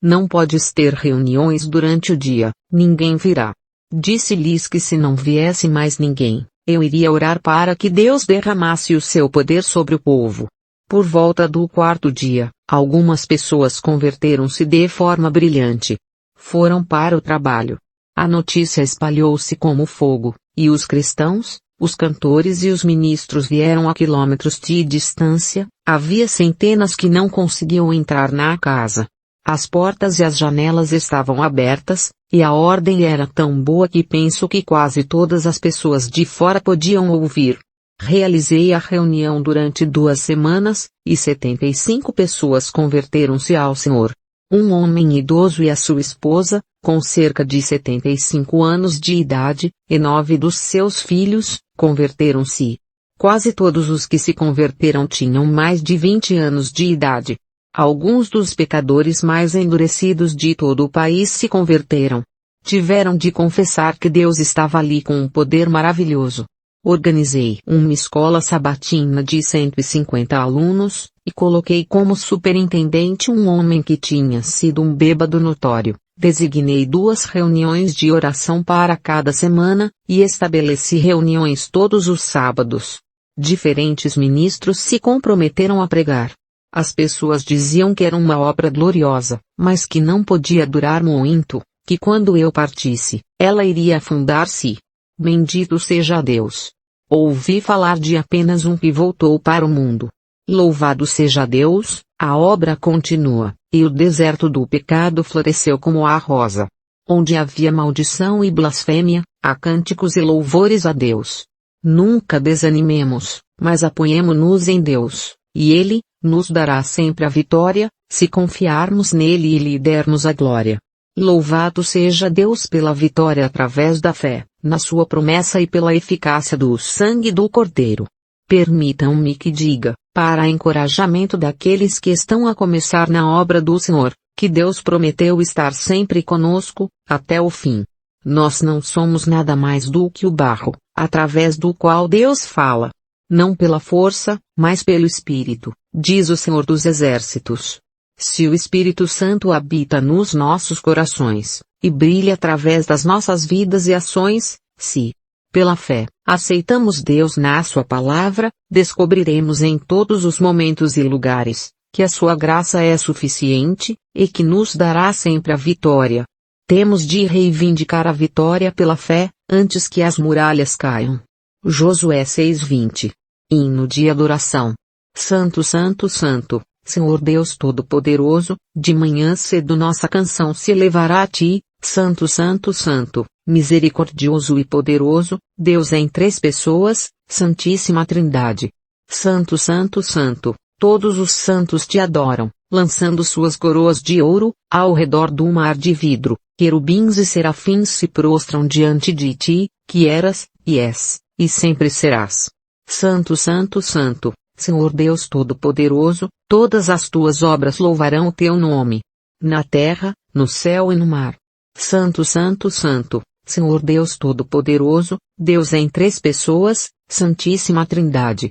não podes ter reuniões durante o dia, ninguém virá. Disse-lhes que se não viesse mais ninguém, eu iria orar para que Deus derramasse o seu poder sobre o povo. Por volta do 4º dia, algumas pessoas converteram-se de forma brilhante. foram para o trabalho. A notícia espalhou-se como fogo, e os cristãos, os cantores e os ministros vieram a quilômetros de distância. Havia centenas que não conseguiam entrar na casa. As portas e as janelas estavam abertas, e a ordem era tão boa que penso que quase todas as pessoas de fora podiam ouvir. Realizei a reunião durante 2 semanas, e 75 pessoas converteram-se ao Senhor. Um homem idoso e a sua esposa, com cerca de 75 anos de idade, e 9 dos seus filhos, converteram-se. Quase todos os que se converteram tinham mais de 20 anos de idade. Alguns dos pecadores mais endurecidos de todo o país se converteram. Tiveram de confessar que Deus estava ali com um poder maravilhoso. Organizei uma escola sabatina de 150 alunos, e coloquei como superintendente um homem que tinha sido um bêbado notório. Designei 2 reuniões de oração para cada semana, e estabeleci reuniões todos os sábados. Diferentes ministros se comprometeram a pregar. As pessoas diziam que era uma obra gloriosa, mas que não podia durar muito, que quando eu partisse, ela iria afundar-se. Bendito seja Deus! Ouvi falar de apenas um que voltou para o mundo. Louvado seja Deus, a obra continua, e o deserto do pecado floresceu como a rosa. Onde havia maldição e blasfêmia, há cânticos e louvores a Deus. Nunca desanimemos, mas apoiemo-nos em Deus, e Ele nos dará sempre a vitória, se confiarmos nele e lhe dermos a glória. Louvado seja Deus pela vitória através da fé, na sua promessa e pela eficácia do sangue do Cordeiro. Permitam-me que diga, para encorajamento daqueles que estão a começar na obra do Senhor, que Deus prometeu estar sempre conosco, até o fim. Nós não somos nada mais do que o barro, através do qual Deus fala. Não pela força, mas pelo Espírito, diz o Senhor dos Exércitos. Se o Espírito Santo habita nos nossos corações, e brilha através das nossas vidas e ações, se, pela fé, aceitamos Deus na sua palavra, descobriremos em todos os momentos e lugares, que a sua graça é suficiente, e que nos dará sempre a vitória. Temos de reivindicar a vitória pela fé, antes que as muralhas caiam. Josué 6:20. Hino de adoração. Santo, Santo, Santo, Senhor Deus Todo-Poderoso, de manhã cedo nossa canção se elevará a ti, Santo, Santo, Santo, misericordioso e poderoso, Deus em 3 pessoas, Santíssima Trindade. Santo, Santo, Santo, todos os santos te adoram, lançando suas coroas de ouro, ao redor do mar de vidro, querubins e serafins se prostram diante de ti, que eras, e és, e sempre serás. Santo, Santo, Santo, Senhor Deus Todo-Poderoso, todas as tuas obras louvarão o teu nome. Na terra, no céu e no mar. Santo, Santo, Santo, Senhor Deus Todo-Poderoso, Deus em 3 pessoas, Santíssima Trindade.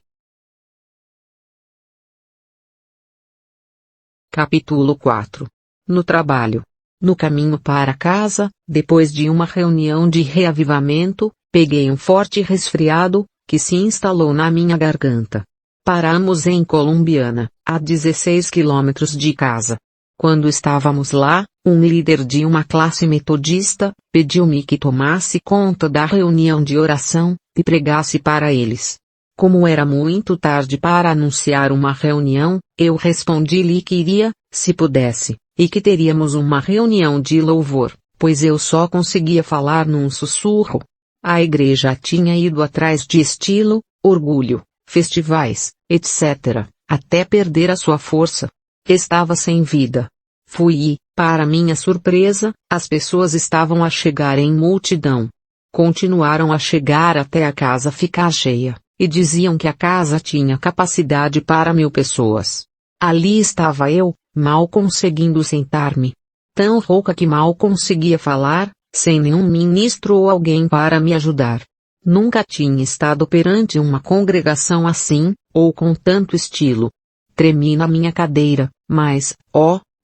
Capítulo 4. No trabalho. No caminho para casa, depois de uma reunião de reavivamento, peguei um forte resfriado, que se instalou na minha garganta. Paramos em Columbiana, a 16 quilômetros de casa. Quando estávamos lá, um líder de uma classe metodista, pediu-me que tomasse conta da reunião de oração, e pregasse para eles. Como era muito tarde para anunciar uma reunião, eu respondi-lhe que iria, se pudesse, e que teríamos uma reunião de louvor, pois eu só conseguia falar num sussurro. A igreja tinha ido atrás de estilo, orgulho, festivais, etc., até perder a sua força. Estava sem vida. Fui e, para minha surpresa, as pessoas estavam a chegar em multidão. Continuaram a chegar até a casa ficar cheia, e diziam que a casa tinha capacidade para 1000 pessoas. Ali estava eu, mal conseguindo sentar-me. Tão rouca que mal conseguia falar, sem nenhum ministro ou alguém para me ajudar. Nunca tinha estado perante uma congregação assim, ou com tanto estilo. Tremi na minha cadeira, mas,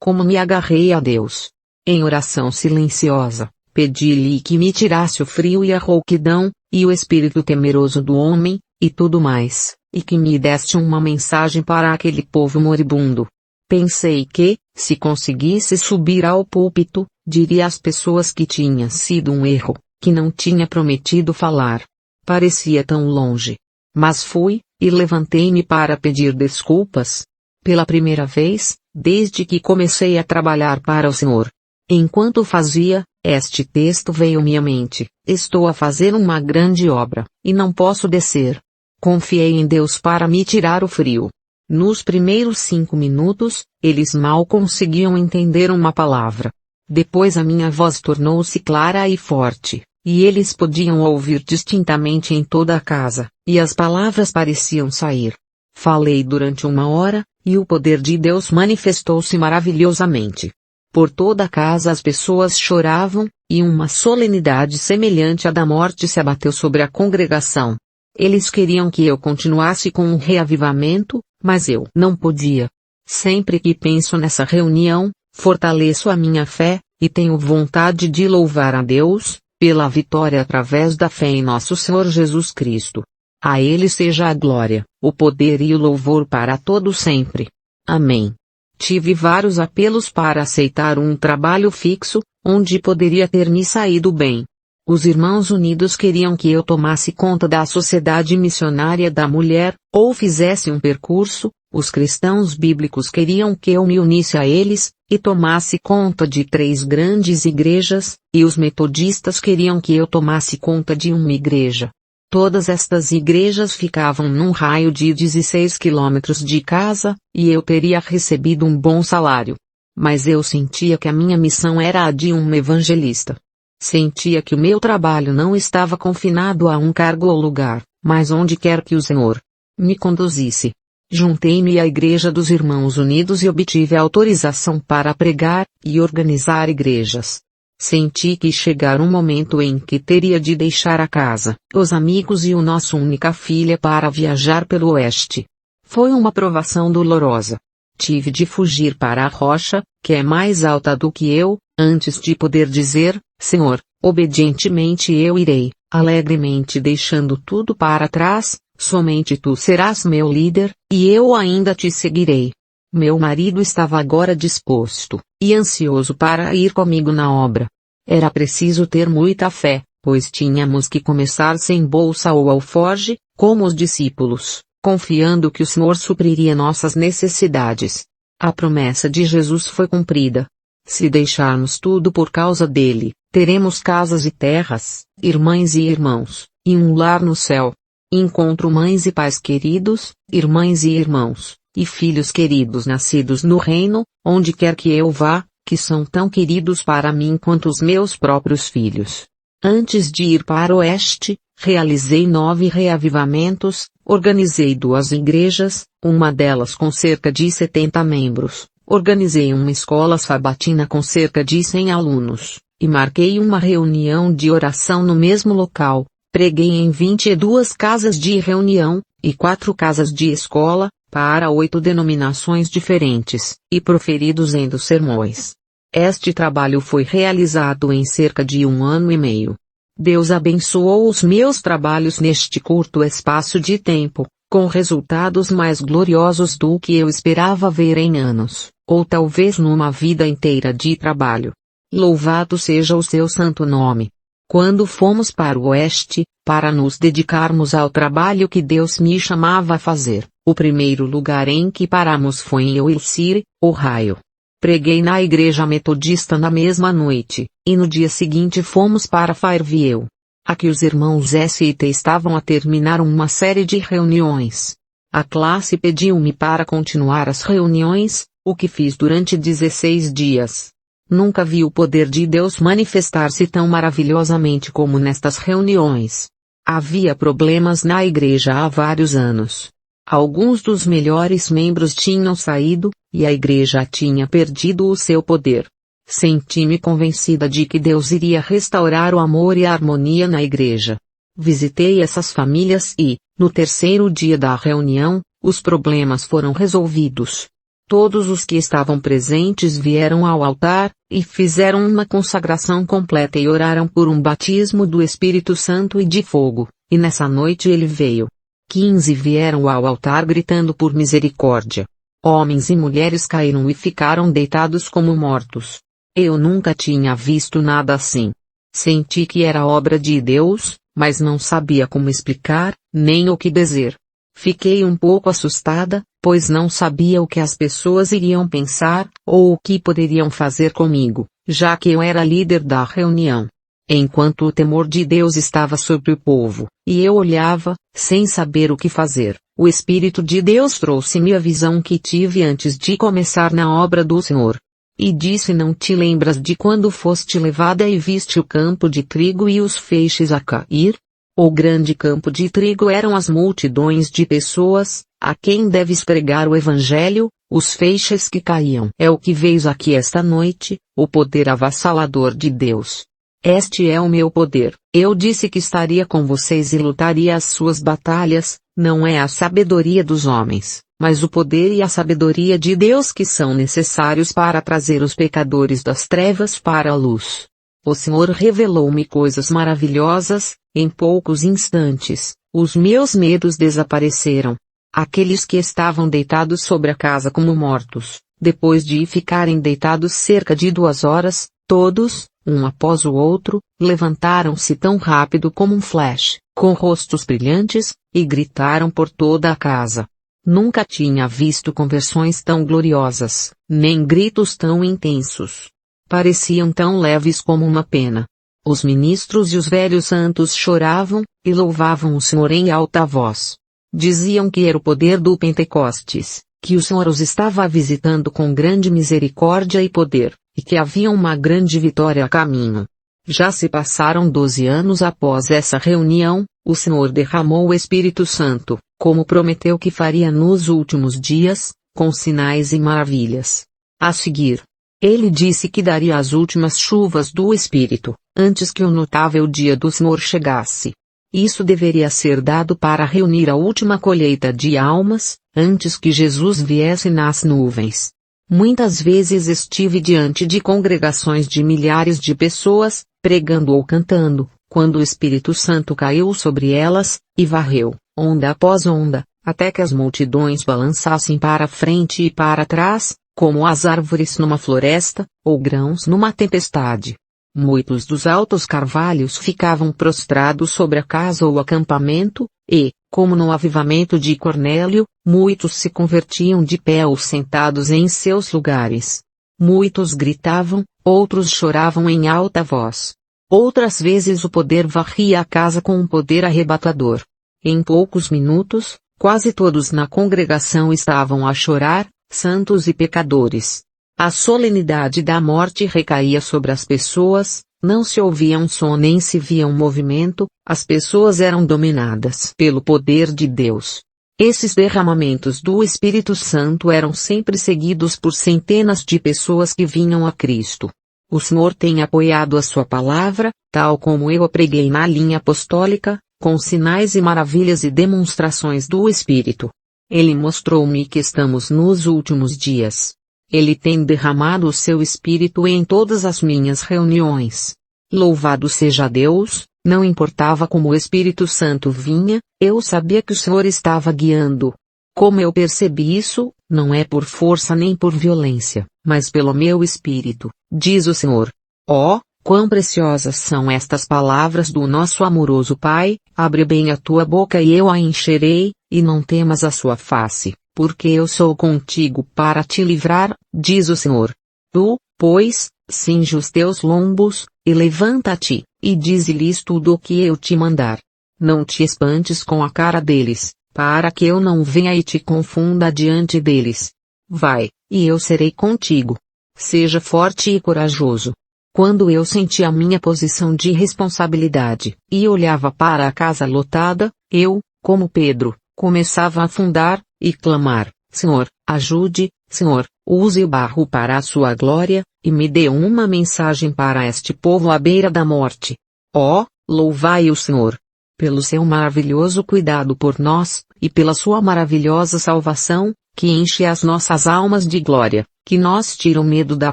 como me agarrei a Deus. Em oração silenciosa, pedi-lhe que me tirasse o frio e a rouquidão, e o espírito temeroso do homem, e tudo mais, e que me deste uma mensagem para aquele povo moribundo. Pensei que, se conseguisse subir ao púlpito, Diria às pessoas que tinha sido um erro, que não tinha prometido falar. Parecia tão longe. Mas fui, e levantei-me para pedir desculpas. Pela primeira vez, desde que comecei a trabalhar para o Senhor. Enquanto fazia, este texto veio-me à mente: estou a fazer uma grande obra, e não posso descer. Confiei em Deus para me tirar o frio. Nos primeiros 5 minutos, eles mal conseguiam entender uma palavra. Depois a minha voz tornou-se clara e forte, e eles podiam ouvir distintamente em toda a casa, e as palavras pareciam sair. Falei durante 1 hora, e o poder de Deus manifestou-se maravilhosamente. Por toda a casa as pessoas choravam, e uma solenidade semelhante à da morte se abateu sobre a congregação. Eles queriam que eu continuasse com um reavivamento, mas eu não podia. Sempre que penso nessa reunião, fortaleço a minha fé, e tenho vontade de louvar a Deus, pela vitória através da fé em nosso Senhor Jesus Cristo. A Ele seja a glória, o poder e o louvor para todo sempre. Amém. Tive vários apelos para aceitar um trabalho fixo, onde poderia ter me saído bem. Os Irmãos Unidos queriam que eu tomasse conta da Sociedade Missionária da Mulher, ou fizesse um percurso. Os cristãos bíblicos queriam que eu me unisse a eles, e tomasse conta de 3 grandes igrejas, e os metodistas queriam que eu tomasse conta de uma igreja. Todas estas igrejas ficavam num raio de 16 quilômetros de casa, e eu teria recebido um bom salário. Mas eu sentia que a minha missão era a de um evangelista. Sentia que o meu trabalho não estava confinado a um cargo ou lugar, mas onde quer que o Senhor me conduzisse. Juntei-me à Igreja dos Irmãos Unidos e obtive autorização para pregar e organizar igrejas. Senti que chegara um momento em que teria de deixar a casa, os amigos e nossa única filha para viajar pelo oeste. Foi uma provação dolorosa. Tive de fugir para a rocha, que é mais alta do que eu, antes de poder dizer: Senhor, obedientemente eu irei, alegremente deixando tudo para trás. Somente tu serás meu líder, e eu ainda te seguirei. Meu marido estava agora disposto, e ansioso para ir comigo na obra. Era preciso ter muita fé, pois tínhamos que começar sem bolsa ou alforge, como os discípulos, confiando que o Senhor supriria nossas necessidades. A promessa de Jesus foi cumprida. Se deixarmos tudo por causa dele, teremos casas e terras, irmãs e irmãos, e um lar no céu. Encontro mães e pais queridos, irmãs e irmãos, e filhos queridos nascidos no reino, onde quer que eu vá, que são tão queridos para mim quanto os meus próprios filhos. Antes de ir para o oeste, realizei 9 reavivamentos, organizei 2 igrejas, uma delas com cerca de 70 membros, organizei uma escola sabatina com cerca de 100 alunos, e marquei uma reunião de oração no mesmo local. Preguei em 22 casas de reunião, e 4 casas de escola, para 8 denominações diferentes, e proferi 200 sermões. Este trabalho foi realizado em cerca de 1 ano e meio. Deus abençoou os meus trabalhos neste curto espaço de tempo, com resultados mais gloriosos do que eu esperava ver em anos, ou talvez numa vida inteira de trabalho. Louvado seja o seu santo nome. Quando fomos para o oeste, para nos dedicarmos ao trabalho que Deus me chamava a fazer, o primeiro lugar em que paramos foi em Iowa City, Ohio. Preguei na igreja metodista na mesma noite, e no dia seguinte fomos para Fairview. Aqui os irmãos S e T estavam a terminar uma série de reuniões. A classe pediu-me para continuar as reuniões, o que fiz durante 16 dias. Nunca vi o poder de Deus manifestar-se tão maravilhosamente como nestas reuniões. Havia problemas na igreja há vários anos. Alguns dos melhores membros tinham saído, e a igreja tinha perdido o seu poder. Senti-me convencida de que Deus iria restaurar o amor e a harmonia na igreja. Visitei essas famílias e, no terceiro dia da reunião, os problemas foram resolvidos. Todos os que estavam presentes vieram ao altar, e fizeram uma consagração completa e oraram por um batismo do Espírito Santo e de fogo, e nessa noite ele veio. 15 vieram ao altar gritando por misericórdia. Homens e mulheres caíram e ficaram deitados como mortos. Eu nunca tinha visto nada assim. Senti que era obra de Deus, mas não sabia como explicar, nem o que dizer. Fiquei um pouco assustada, pois não sabia o que as pessoas iriam pensar, ou o que poderiam fazer comigo, já que eu era líder da reunião. Enquanto o temor de Deus estava sobre o povo, e eu olhava, sem saber o que fazer, o Espírito de Deus trouxe-me a visão que tive antes de começar na obra do Senhor. E disse: não te lembras de quando foste levada e viste o campo de trigo e os feixes a cair? O grande campo de trigo eram as multidões de pessoas, a quem deves pregar o Evangelho, os feixes que caíam. É o que veis aqui esta noite, o poder avassalador de Deus. Este é o meu poder. Eu disse que estaria com vocês e lutaria as suas batalhas, não é a sabedoria dos homens, mas o poder e a sabedoria de Deus que são necessários para trazer os pecadores das trevas para a luz. O Senhor revelou-me coisas maravilhosas, em poucos instantes, os meus medos desapareceram. Aqueles que estavam deitados sobre a casa como mortos, depois de ficarem deitados cerca de 2 horas, todos, um após o outro, levantaram-se tão rápido como um flash, com rostos brilhantes, e gritaram por toda a casa. Nunca tinha visto conversões tão gloriosas, nem gritos tão intensos. Pareciam tão leves como uma pena. Os ministros e os velhos santos choravam, e louvavam o Senhor em alta voz. Diziam que era o poder do Pentecostes, que o Senhor os estava visitando com grande misericórdia e poder, e que havia uma grande vitória a caminho. Já se passaram 12 anos após essa reunião, o Senhor derramou o Espírito Santo, como prometeu que faria nos últimos dias, com sinais e maravilhas. A seguir, ele disse que daria as últimas chuvas do Espírito, antes que o notável dia do Senhor chegasse. Isso deveria ser dado para reunir a última colheita de almas, antes que Jesus viesse nas nuvens. Muitas vezes estive diante de congregações de milhares de pessoas, pregando ou cantando, quando o Espírito Santo caiu sobre elas, e varreu, onda após onda, até que as multidões balançassem para frente e para trás, como as árvores numa floresta, ou grãos numa tempestade. Muitos dos altos carvalhos ficavam prostrados sobre a casa ou acampamento, e, como no avivamento de Cornélio, muitos se convertiam de pé ou sentados em seus lugares. Muitos gritavam, outros choravam em alta voz. Outras vezes o poder varria a casa com um poder arrebatador. Em poucos minutos, quase todos na congregação estavam a chorar, santos e pecadores. A solenidade da morte recaía sobre as pessoas, não se ouvia um som nem se via um movimento, as pessoas eram dominadas pelo poder de Deus. Esses derramamentos do Espírito Santo eram sempre seguidos por centenas de pessoas que vinham a Cristo. O Senhor tem apoiado a sua palavra, tal como eu a preguei na linha apostólica, com sinais e maravilhas e demonstrações do Espírito. Ele mostrou-me que estamos nos últimos dias. Ele tem derramado o seu Espírito em todas as minhas reuniões. Louvado seja Deus, não importava como o Espírito Santo vinha, eu sabia que o Senhor estava guiando. Como eu percebi isso, não é por força nem por violência, mas pelo meu Espírito, diz o Senhor. Oh, quão preciosas são estas palavras do nosso amoroso Pai, abre bem a tua boca e eu a encherei, e não temas a sua face. Porque eu sou contigo para te livrar, diz o Senhor. Tu, pois, cinge os teus lombos, e levanta-te, e dize-lhes tudo o que eu te mandar. Não te espantes com a cara deles, para que eu não venha e te confunda diante deles. Vai, e eu serei contigo. Seja forte e corajoso. Quando eu senti a minha posição de responsabilidade, e olhava para a casa lotada, eu, como Pedro, começava a afundar, e clamar: Senhor, ajude, Senhor, use o barro para a sua glória, e me dê uma mensagem para este povo à beira da morte. Oh, louvai o Senhor! Pelo seu maravilhoso cuidado por nós, e pela sua maravilhosa salvação, que enche as nossas almas de glória, que nos tira o medo da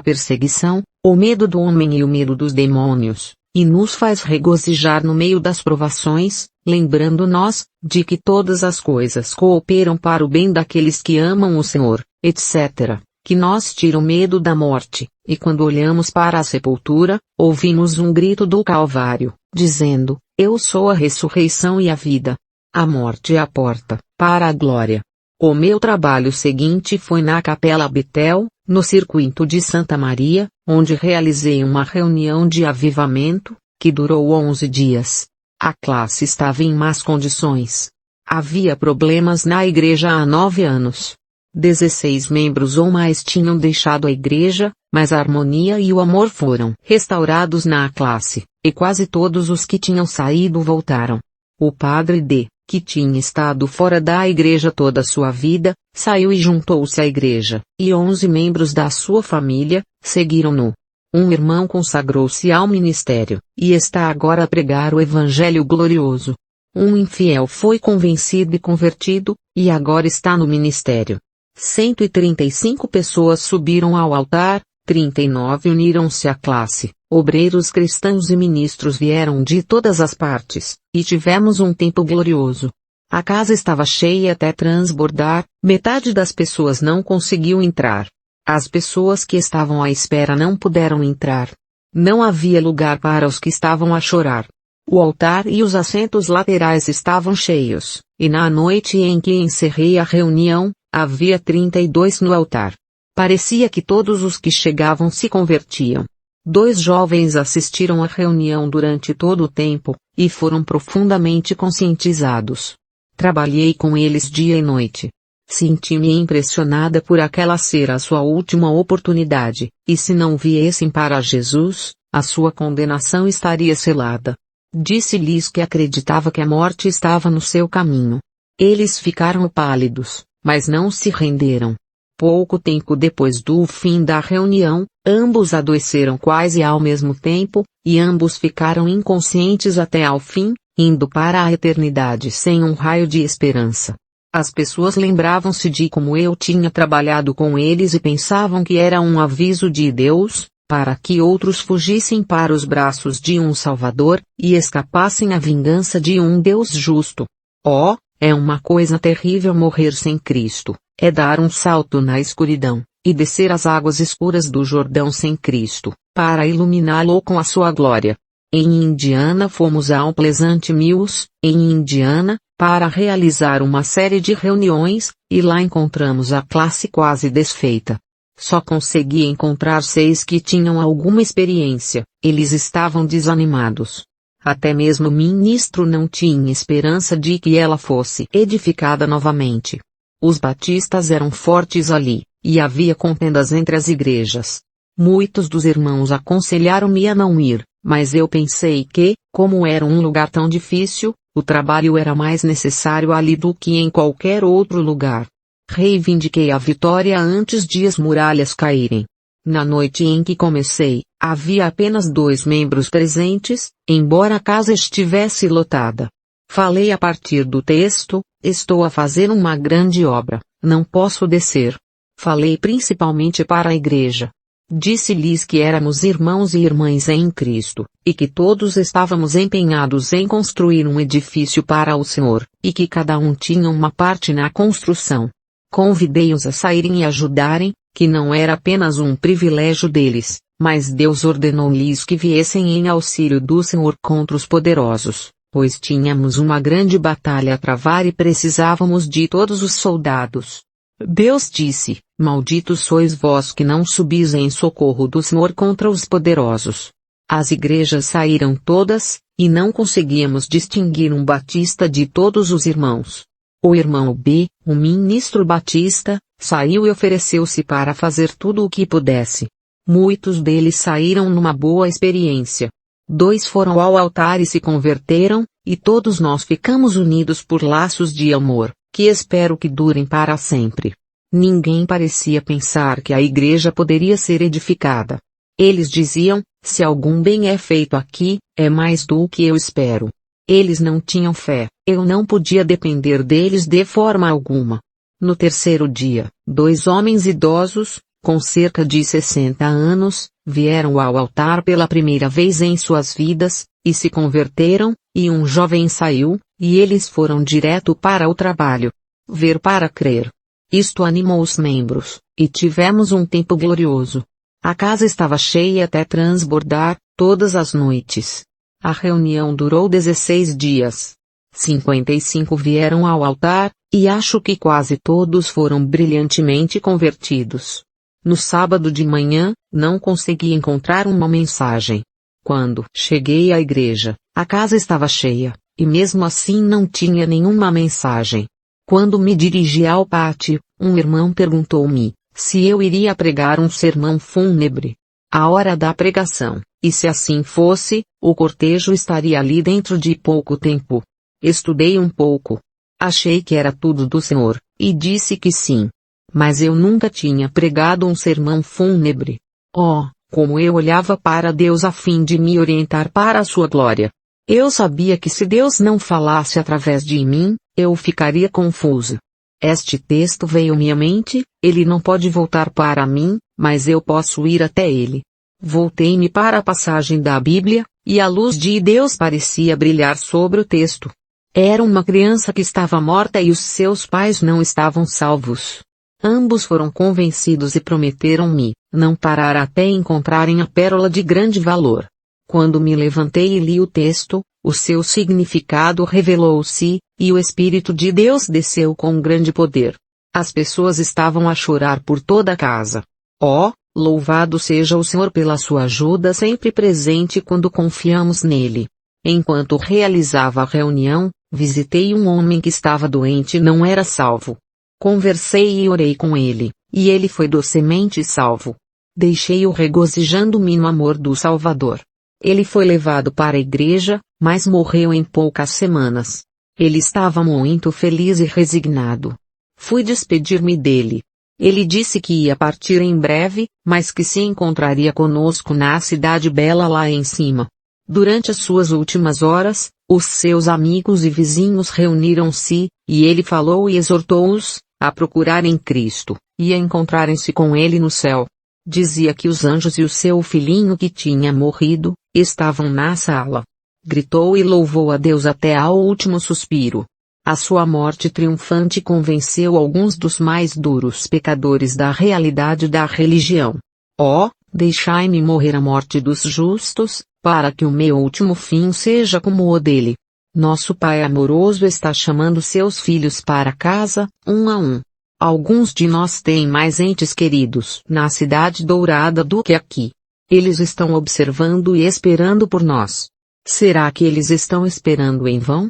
perseguição, o medo do homem e o medo dos demônios, e nos faz regozijar no meio das provações, lembrando-nos, de que todas as coisas cooperam para o bem daqueles que amam o Senhor, etc. que nos tira o medo da morte, e quando olhamos para a sepultura, ouvimos um grito do Calvário, dizendo: Eu sou a ressurreição e a vida. A morte é a porta para a glória. O meu trabalho seguinte foi na Capela Betel, no circuito de Santa Maria, onde realizei uma reunião de avivamento, que durou 11 dias. A classe estava em más condições. Havia problemas na igreja há 9 anos. 16 membros ou mais tinham deixado a igreja, mas a harmonia e o amor foram restaurados na classe, e quase todos os que tinham saído voltaram. O padre D, que tinha estado fora da igreja toda a sua vida, saiu e juntou-se à igreja, e 11 membros da sua família seguiram-no. Um irmão consagrou-se ao ministério, e está agora a pregar o evangelho glorioso. Um infiel foi convencido e convertido, e agora está no ministério. 135 pessoas subiram ao altar, 39 uniram-se à classe, obreiros cristãos e ministros vieram de todas as partes, e tivemos um tempo glorioso. A casa estava cheia até transbordar, metade das pessoas não conseguiu entrar. As pessoas que estavam à espera não puderam entrar. Não havia lugar para os que estavam a chorar. O altar e os assentos laterais estavam cheios, e na noite em que encerrei a reunião, havia 32 no altar. Parecia que todos os que chegavam se convertiam. 2 jovens assistiram à reunião durante todo o tempo, e foram profundamente conscientizados. Trabalhei com eles dia e noite. Senti-me impressionada por aquela ser a sua última oportunidade, e se não viessem para Jesus, a sua condenação estaria selada. Disse-lhes que acreditava que a morte estava no seu caminho. Eles ficaram pálidos, mas não se renderam. Pouco tempo depois do fim da reunião, ambos adoeceram quase ao mesmo tempo, e ambos ficaram inconscientes até ao fim, indo para a eternidade sem um raio de esperança. As pessoas lembravam-se de como eu tinha trabalhado com eles e pensavam que era um aviso de Deus, para que outros fugissem para os braços de um Salvador, e escapassem à vingança de um Deus justo. Oh, é uma coisa terrível morrer sem Cristo, é dar um salto na escuridão, e descer as águas escuras do Jordão sem Cristo, para iluminá-lo com a sua glória. Em Indiana fomos ao Pleasant Mills, em Indiana, para realizar uma série de reuniões, e lá encontramos a classe quase desfeita. Só consegui encontrar 6 que tinham alguma experiência, eles estavam desanimados. Até mesmo o ministro não tinha esperança de que ela fosse edificada novamente. Os batistas eram fortes ali, e havia contendas entre as igrejas. Muitos dos irmãos aconselharam-me a não ir, mas eu pensei que, como era um lugar tão difícil, o trabalho era mais necessário ali do que em qualquer outro lugar. Reivindiquei a vitória antes de as muralhas caírem. Na noite em que comecei, havia apenas 2 membros presentes, embora a casa estivesse lotada. Falei a partir do texto: estou a fazer uma grande obra, não posso descer. Falei principalmente para a igreja. Disse-lhes que éramos irmãos e irmãs em Cristo, e que todos estávamos empenhados em construir um edifício para o Senhor, e que cada um tinha uma parte na construção. Convidei-os a saírem e ajudarem, que não era apenas um privilégio deles, mas Deus ordenou-lhes que viessem em auxílio do Senhor contra os poderosos, pois tínhamos uma grande batalha a travar e precisávamos de todos os soldados. Deus disse: malditos sois vós que não subis em socorro do Senhor contra os poderosos. As igrejas saíram todas, e não conseguíamos distinguir um batista de todos os irmãos. O irmão B, o ministro batista, saiu e ofereceu-se para fazer tudo o que pudesse. Muitos deles saíram numa boa experiência. 2 foram ao altar e se converteram, e todos nós ficamos unidos por laços de amor, que espero que durem para sempre. Ninguém parecia pensar que a igreja poderia ser edificada. Eles diziam: se algum bem é feito aqui, é mais do que eu espero. Eles não tinham fé, eu não podia depender deles de forma alguma. No terceiro dia, 2 homens idosos, com cerca de 60 anos, vieram ao altar pela primeira vez em suas vidas, e se converteram, e um jovem saiu, e eles foram direto para o trabalho. Ver para crer. Isto animou os membros, e tivemos um tempo glorioso. A casa estava cheia até transbordar, todas as noites. A reunião durou 16 dias. 55 vieram ao altar, e acho que quase todos foram brilhantemente convertidos. No sábado de manhã, não consegui encontrar uma mensagem. Quando cheguei à igreja, a casa estava cheia, e mesmo assim não tinha nenhuma mensagem. Quando me dirigi ao pátio, um irmão perguntou-me se eu iria pregar um sermão fúnebre. A hora da pregação, e se assim fosse, o cortejo estaria ali dentro de pouco tempo. Estudei um pouco. Achei que era tudo do Senhor, e disse que sim. Mas eu nunca tinha pregado um sermão fúnebre. Oh, como eu olhava para Deus a fim de me orientar para a sua glória. Eu sabia que se Deus não falasse através de mim, eu ficaria confuso. Este texto veio-me à mente, ele não pode voltar para mim, mas eu posso ir até ele. Voltei-me para a passagem da Bíblia, e a luz de Deus parecia brilhar sobre o texto. Era uma criança que estava morta e os seus pais não estavam salvos. Ambos foram convencidos e prometeram-me não parar até encontrarem a pérola de grande valor. Quando me levantei e li o texto, o seu significado revelou-se, e o Espírito de Deus desceu com grande poder. As pessoas estavam a chorar por toda a casa. Oh, louvado seja o Senhor pela sua ajuda sempre presente quando confiamos nele. Enquanto realizava a reunião, visitei um homem que estava doente e não era salvo. Conversei e orei com ele, e ele foi docemente salvo. Deixei-o regozijando-me no amor do Salvador. Ele foi levado para a igreja, mas morreu em poucas semanas. Ele estava muito feliz e resignado. Fui despedir-me dele. Ele disse que ia partir em breve, mas que se encontraria conosco na cidade bela lá em cima. Durante as suas últimas horas, os seus amigos e vizinhos reuniram-se, e ele falou e exortou-os a procurarem Cristo, e a encontrarem-se com ele no céu. Dizia que os anjos e o seu filhinho que tinha morrido, estavam na sala. Gritou e louvou a Deus até ao último suspiro. A sua morte triunfante convenceu alguns dos mais duros pecadores da realidade da religião. Oh, deixai-me morrer a morte dos justos, para que o meu último fim seja como o dele. Nosso Pai amoroso está chamando seus filhos para casa, um a um. Alguns de nós têm mais entes queridos na cidade dourada do que aqui. Eles estão observando e esperando por nós. Será que eles estão esperando em vão?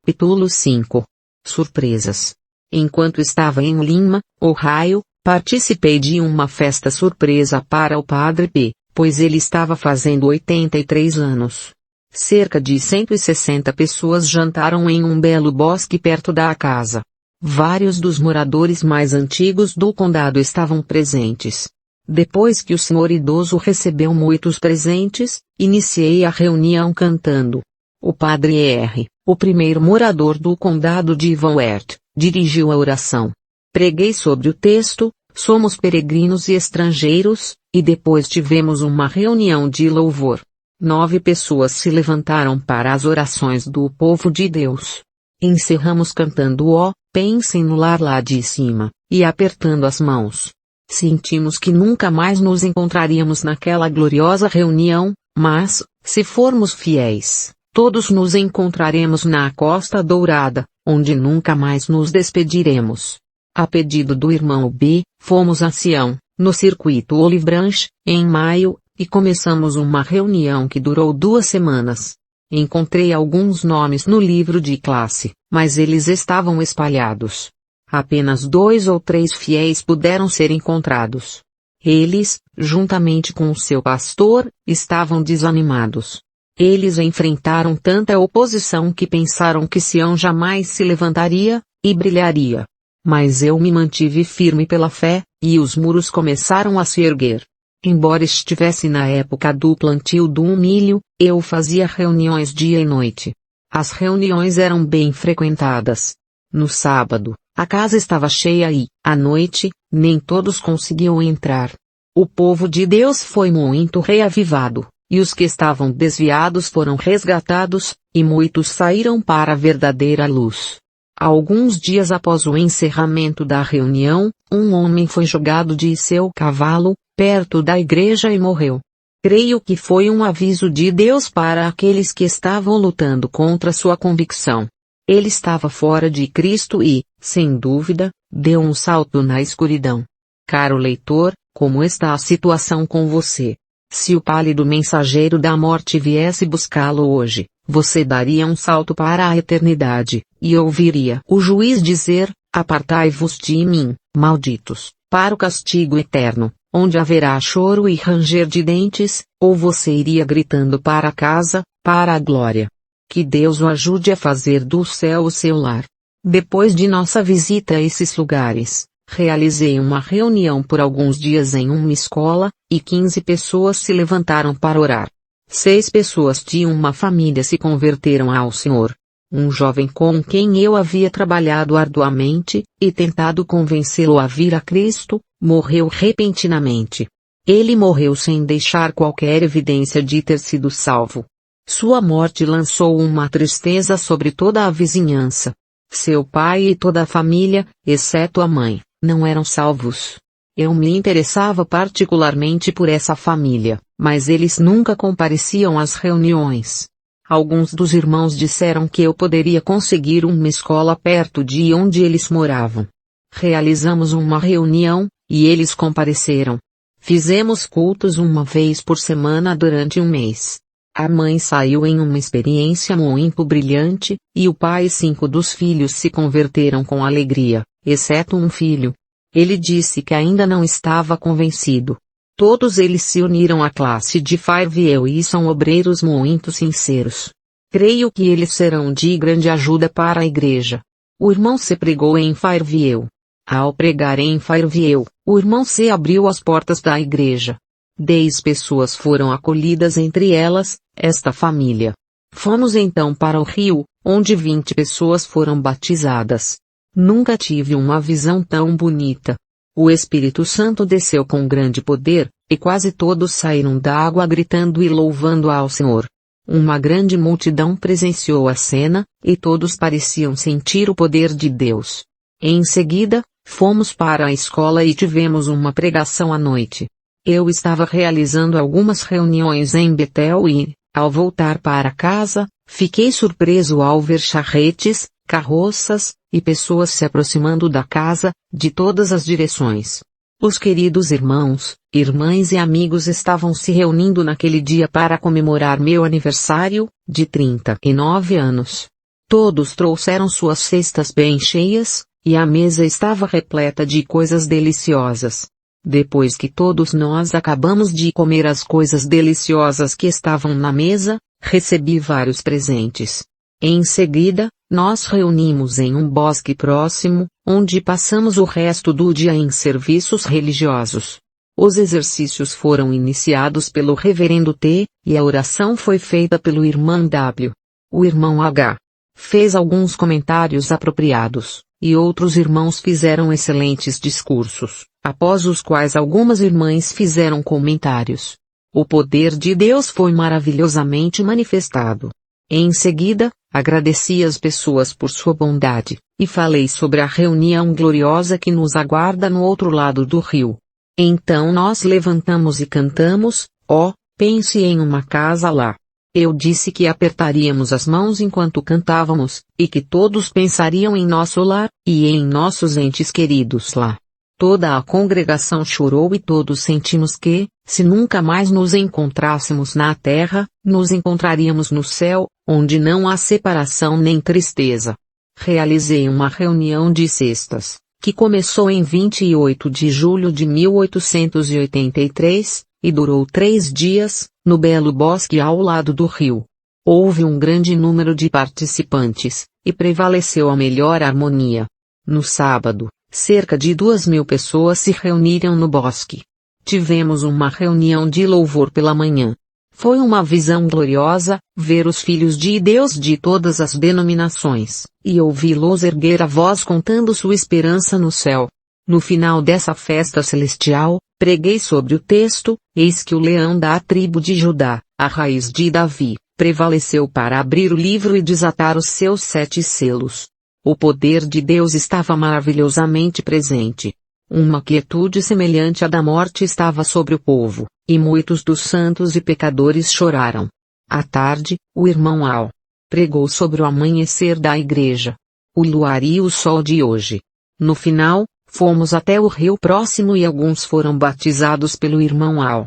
Capítulo 5. Surpresas. Enquanto estava em Lima, Ohio, participei de uma festa surpresa para o Padre P, pois ele estava fazendo 83 anos. Cerca de 160 pessoas jantaram em um belo bosque perto da casa. Vários dos moradores mais antigos do condado estavam presentes. Depois que o senhor idoso recebeu muitos presentes, iniciei a reunião cantando. O padre R., o primeiro morador do condado de Van Wert, dirigiu a oração. Preguei sobre o texto, somos peregrinos e estrangeiros, e depois tivemos uma reunião de louvor. 9 pessoas se levantaram para as orações do povo de Deus. Encerramos cantando ó, pensem no lar lá de cima, e apertando as mãos. Sentimos que nunca mais nos encontraríamos naquela gloriosa reunião, mas, se formos fiéis, todos nos encontraremos na Costa Dourada, onde nunca mais nos despediremos. A pedido do irmão B, fomos a Sião, no circuito Olive Branch, em maio, e começamos uma reunião que durou 2 semanas. Encontrei alguns nomes no livro de classe, mas eles estavam espalhados. Apenas 2 ou 3 fiéis puderam ser encontrados. Eles, juntamente com o seu pastor, estavam desanimados. Eles enfrentaram tanta oposição que pensaram que Sião jamais se levantaria, e brilharia. Mas eu me mantive firme pela fé, e os muros começaram a se erguer. Embora estivesse na época do plantio do milho, eu fazia reuniões dia e noite. As reuniões eram bem frequentadas. No sábado, a casa estava cheia e, à noite, nem todos conseguiam entrar. O povo de Deus foi muito reavivado, e os que estavam desviados foram resgatados, e muitos saíram para a verdadeira luz. Alguns dias após o encerramento da reunião, um homem foi jogado de seu cavalo, perto da igreja e morreu. Creio que foi um aviso de Deus para aqueles que estavam lutando contra sua convicção. Ele estava fora de Cristo e, sem dúvida, deu um salto na escuridão. Caro leitor, como está a situação com você? Se o pálido mensageiro da morte viesse buscá-lo hoje, você daria um salto para a eternidade, e ouviria o juiz dizer: apartai-vos de mim, malditos, para o castigo eterno, onde haverá choro e ranger de dentes, ou você iria gritando para casa, para a glória. Que Deus o ajude a fazer do céu o seu lar. Depois de nossa visita a esses lugares, realizei uma reunião por alguns dias em uma escola, e 15 pessoas se levantaram para orar. 6 pessoas de uma família se converteram ao Senhor. Um jovem com quem eu havia trabalhado arduamente, e tentado convencê-lo a vir a Cristo, morreu repentinamente. Ele morreu sem deixar qualquer evidência de ter sido salvo. Sua morte lançou uma tristeza sobre toda a vizinhança. Seu pai e toda a família, exceto a mãe, não eram salvos. Eu me interessava particularmente por essa família, mas eles nunca compareciam às reuniões. Alguns dos irmãos disseram que eu poderia conseguir uma escola perto de onde eles moravam. Realizamos uma reunião, e eles compareceram. Fizemos cultos uma vez por semana durante um mês. A mãe saiu em uma experiência muito brilhante, e o pai e 5 dos filhos se converteram com alegria, exceto um filho. Ele disse que ainda não estava convencido. Todos eles se uniram à classe de Fireview e são obreiros muito sinceros. Creio que eles serão de grande ajuda para a igreja. O irmão C pregou em Fireview. Ao pregar em Fireview, o irmão C abriu as portas da igreja. 10 pessoas foram acolhidas, entre elas, esta família. Fomos então para o Rio, onde 20 pessoas foram batizadas. Nunca tive uma visão tão bonita. O Espírito Santo desceu com grande poder, e quase todos saíram da água gritando e louvando ao Senhor. Uma grande multidão presenciou a cena, e todos pareciam sentir o poder de Deus. Em seguida, fomos para a escola e tivemos uma pregação à noite. Eu estava realizando algumas reuniões em Betel e, ao voltar para casa, fiquei surpreso ao ver charretes, carroças, e pessoas se aproximando da casa, de todas as direções. Os queridos irmãos, irmãs e amigos estavam se reunindo naquele dia para comemorar meu aniversário, de 39 anos. Todos trouxeram suas cestas bem cheias, e a mesa estava repleta de coisas deliciosas. Depois que todos nós acabamos de comer as coisas deliciosas que estavam na mesa, recebi vários presentes. Em seguida, nós reunimos em um bosque próximo, onde passamos o resto do dia em serviços religiosos. Os exercícios foram iniciados pelo reverendo T, e a oração foi feita pelo irmão W. O irmão H. fez alguns comentários apropriados, e outros irmãos fizeram excelentes discursos, após os quais algumas irmãs fizeram comentários. O poder de Deus foi maravilhosamente manifestado. Em seguida, agradeci as pessoas por sua bondade, e falei sobre a reunião gloriosa que nos aguarda no outro lado do rio. Então nós levantamos e cantamos: "Ó, pense em uma casa lá." Eu disse que apertaríamos as mãos enquanto cantávamos, e que todos pensariam em nosso lar, e em nossos entes queridos lá. Toda a congregação chorou e todos sentimos que, se nunca mais nos encontrássemos na terra, nos encontraríamos no céu, onde não há separação nem tristeza. Realizei uma reunião de sextas, que começou em 28 de julho de 1883, e durou 3 dias, no belo bosque ao lado do rio. Houve um grande número de participantes, e prevaleceu a melhor harmonia. No sábado, cerca de 2.000 pessoas se reuniram no bosque. Tivemos uma reunião de louvor pela manhã. Foi uma visão gloriosa, ver os filhos de Deus de todas as denominações, e ouvi-los erguer a voz contando sua esperança no céu. No final dessa festa celestial, preguei sobre o texto: "Eis que o leão da tribo de Judá, a raiz de Davi, prevaleceu para abrir o livro e desatar os seus 7 selos." O poder de Deus estava maravilhosamente presente. Uma quietude semelhante à da morte estava sobre o povo, e muitos dos santos e pecadores choraram. À tarde, o irmão Al pregou sobre o amanhecer da igreja, o luar e o sol de hoje. No final, fomos até o rio próximo e alguns foram batizados pelo irmão Al.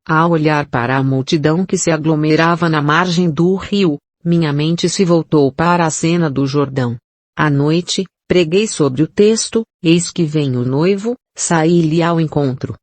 Ao olhar para a multidão que se aglomerava na margem do rio, minha mente se voltou para a cena do Jordão. À noite, preguei sobre o texto, eis que vem o noivo, saí-lhe ao encontro.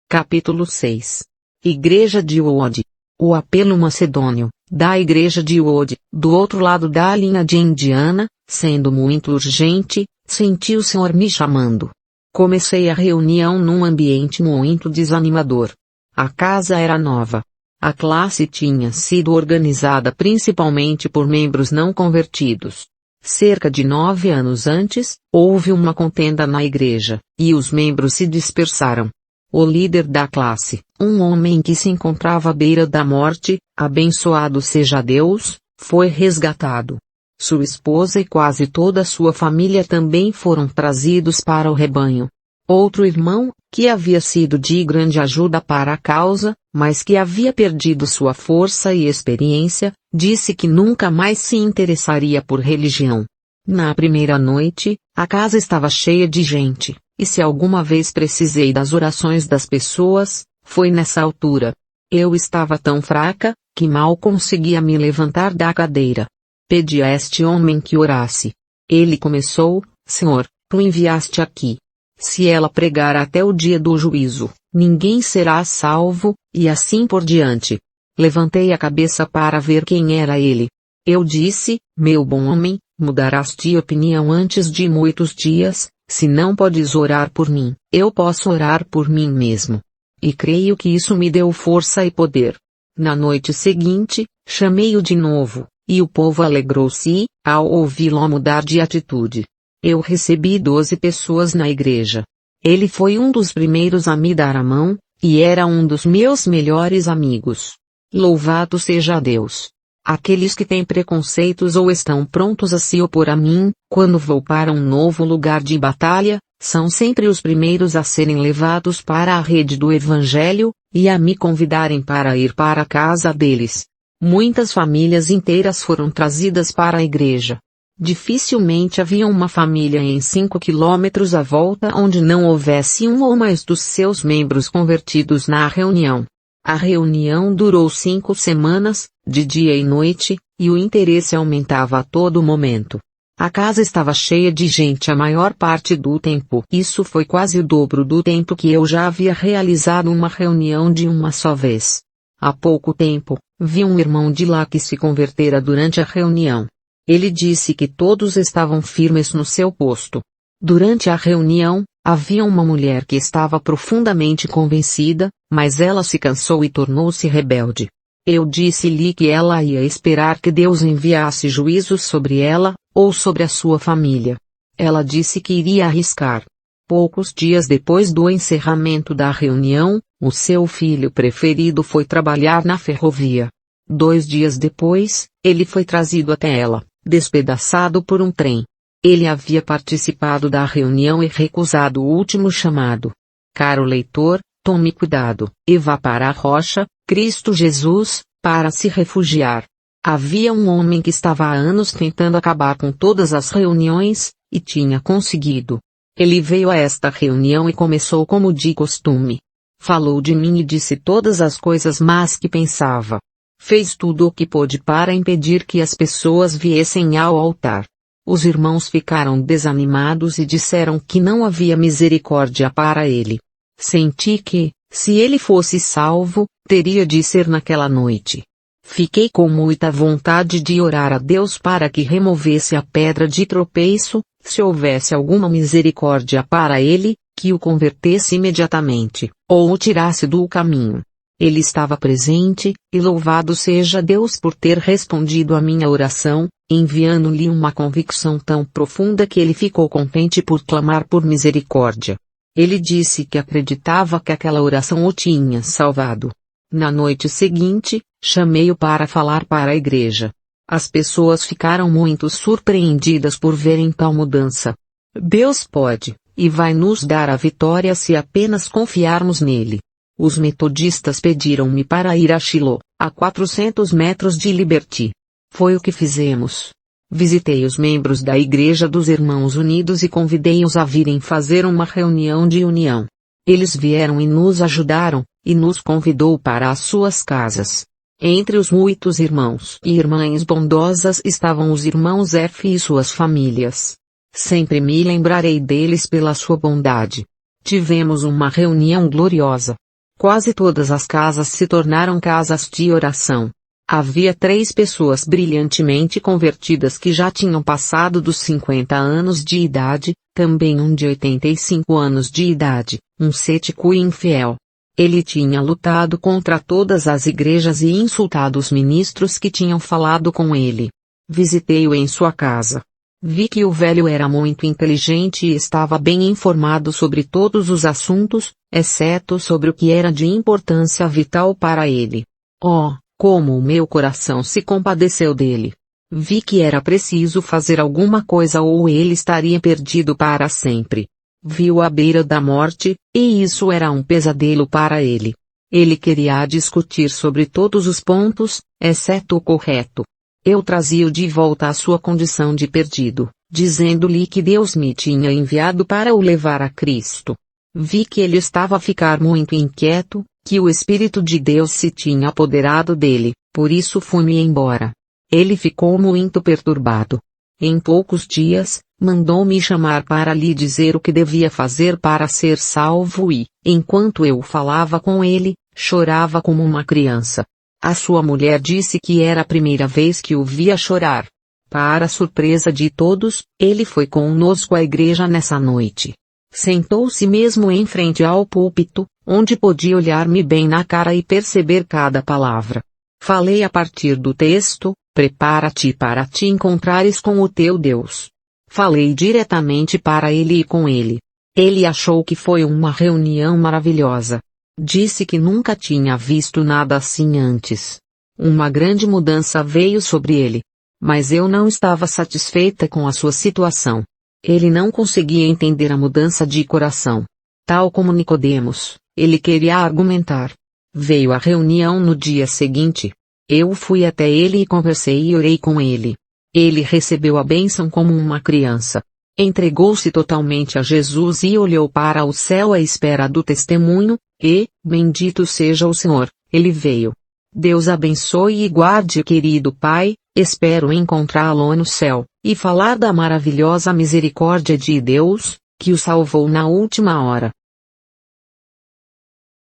Capítulo 6. Igreja de Uod. O apelo macedônio, da igreja de Uod, do outro lado da linha de Indiana, sendo muito urgente, senti o Senhor me chamando. Comecei a reunião num ambiente muito desanimador. A casa era nova. A classe tinha sido organizada principalmente por membros não convertidos. Cerca de 9 anos antes, houve uma contenda na igreja, e os membros se dispersaram. O líder da classe, um homem que se encontrava à beira da morte, abençoado seja Deus, foi resgatado. Sua esposa e quase toda a sua família também foram trazidos para o rebanho. Outro irmão, que havia sido de grande ajuda para a causa, mas que havia perdido sua força e experiência, disse que nunca mais se interessaria por religião. Na primeira noite, a casa estava cheia de gente, e se alguma vez precisei das orações das pessoas, foi nessa altura. Eu estava tão fraca, que mal conseguia me levantar da cadeira. Pedi a este homem que orasse. Ele começou: Senhor, tu enviaste aqui. Se ela pregar até o dia do juízo, ninguém será salvo, e assim por diante. Levantei a cabeça para ver quem era ele. Eu disse: meu bom homem, mudarás de opinião antes de muitos dias, se não podes orar por mim, eu posso orar por mim mesmo. E creio que isso me deu força e poder. Na noite seguinte, chamei-o de novo, e o povo alegrou-se, ao ouvi-lo mudar de atitude. Eu recebi 12 pessoas na igreja. Ele foi um dos primeiros a me dar a mão, e era um dos meus melhores amigos. Louvado seja Deus! Aqueles que têm preconceitos ou estão prontos a se opor a mim, quando vou para um novo lugar de batalha, são sempre os primeiros a serem levados para a rede do Evangelho, e a me convidarem para ir para a casa deles. Muitas famílias inteiras foram trazidas para a igreja. Dificilmente havia uma família em 5 quilômetros à volta onde não houvesse um ou mais dos seus membros convertidos na reunião. A reunião durou 5 semanas, de dia e noite, e o interesse aumentava a todo momento. A casa estava cheia de gente a maior parte do tempo. Isso foi quase o dobro do tempo que eu já havia realizado uma reunião de uma só vez. Há pouco tempo, vi um irmão de lá que se convertera durante a reunião. Ele disse que todos estavam firmes no seu posto. Durante a reunião, havia uma mulher que estava profundamente convencida, mas ela se cansou e tornou-se rebelde. Eu disse-lhe que ela ia esperar que Deus enviasse juízos sobre ela, ou sobre a sua família. Ela disse que iria arriscar. Poucos dias depois do encerramento da reunião, o seu filho preferido foi trabalhar na ferrovia. 2 dias depois, ele foi trazido até ela, despedaçado por um trem. Ele havia participado da reunião e recusado o último chamado. Caro leitor, tome cuidado, e vá para a rocha, Cristo Jesus, para se refugiar. Havia um homem que estava há anos tentando acabar com todas as reuniões, e tinha conseguido. Ele veio a esta reunião e começou como de costume. Falou de mim e disse todas as coisas más que pensava. Fez tudo o que pôde para impedir que as pessoas viessem ao altar. Os irmãos ficaram desanimados e disseram que não havia misericórdia para ele. Senti que, se ele fosse salvo, teria de ser naquela noite. Fiquei com muita vontade de orar a Deus para que removesse a pedra de tropeço, se houvesse alguma misericórdia para ele, que o convertesse imediatamente, ou o tirasse do caminho. Ele estava presente, e louvado seja Deus por ter respondido à minha oração, enviando-lhe uma convicção tão profunda que ele ficou contente por clamar por misericórdia. Ele disse que acreditava que aquela oração o tinha salvado. Na noite seguinte, chamei-o para falar para a igreja. As pessoas ficaram muito surpreendidas por verem tal mudança. Deus pode, e vai nos dar a vitória se apenas confiarmos nele. Os metodistas pediram-me para ir a Shiloh, a 400 metros de Liberty. Foi o que fizemos. Visitei os membros da Igreja dos Irmãos Unidos e convidei-os a virem fazer uma reunião de união. Eles vieram e nos ajudaram, e nos convidou para as suas casas. Entre os muitos irmãos e irmãs bondosas estavam os irmãos F e suas famílias. Sempre me lembrarei deles pela sua bondade. Tivemos uma reunião gloriosa. Quase todas as casas se tornaram casas de oração. Havia 3 pessoas brilhantemente convertidas que já tinham passado dos 50 anos de idade, também um de 85 anos de idade, um cético e infiel. Ele tinha lutado contra todas as igrejas e insultado os ministros que tinham falado com ele. Visitei-o em sua casa. Vi que o velho era muito inteligente e estava bem informado sobre todos os assuntos, exceto sobre o que era de importância vital para ele. Oh, como o meu coração se compadeceu dele! Vi que era preciso fazer alguma coisa ou ele estaria perdido para sempre. Vi-o à beira da morte, e isso era um pesadelo para ele. Ele queria discutir sobre todos os pontos, exceto o correto. Eu trazia-o de volta à sua condição de perdido, dizendo-lhe que Deus me tinha enviado para o levar a Cristo. Vi que ele estava a ficar muito inquieto, que o Espírito de Deus se tinha apoderado dele, por isso fui-me embora. Ele ficou muito perturbado. Em poucos dias, mandou-me chamar para lhe dizer o que devia fazer para ser salvo e, enquanto eu falava com ele, chorava como uma criança. A sua mulher disse que era a primeira vez que o via chorar. Para surpresa de todos, ele foi conosco à igreja nessa noite. Sentou-se mesmo em frente ao púlpito, onde podia olhar-me bem na cara e perceber cada palavra. Falei a partir do texto: prepara-te para te encontrares com o teu Deus. Falei diretamente para ele e com ele. Ele achou que foi uma reunião maravilhosa. Disse que nunca tinha visto nada assim antes. Uma grande mudança veio sobre ele. Mas eu não estava satisfeita com a sua situação. Ele não conseguia entender a mudança de coração. Tal como Nicodemos, ele queria argumentar. Veio à reunião no dia seguinte. Eu fui até ele e conversei e orei com ele. Ele recebeu a bênção como uma criança. Entregou-se totalmente a Jesus e olhou para o céu à espera do testemunho, e, bendito seja o Senhor, ele veio. Deus abençoe e guarde, querido pai, espero encontrá-lo no céu, e falar da maravilhosa misericórdia de Deus, que o salvou na última hora.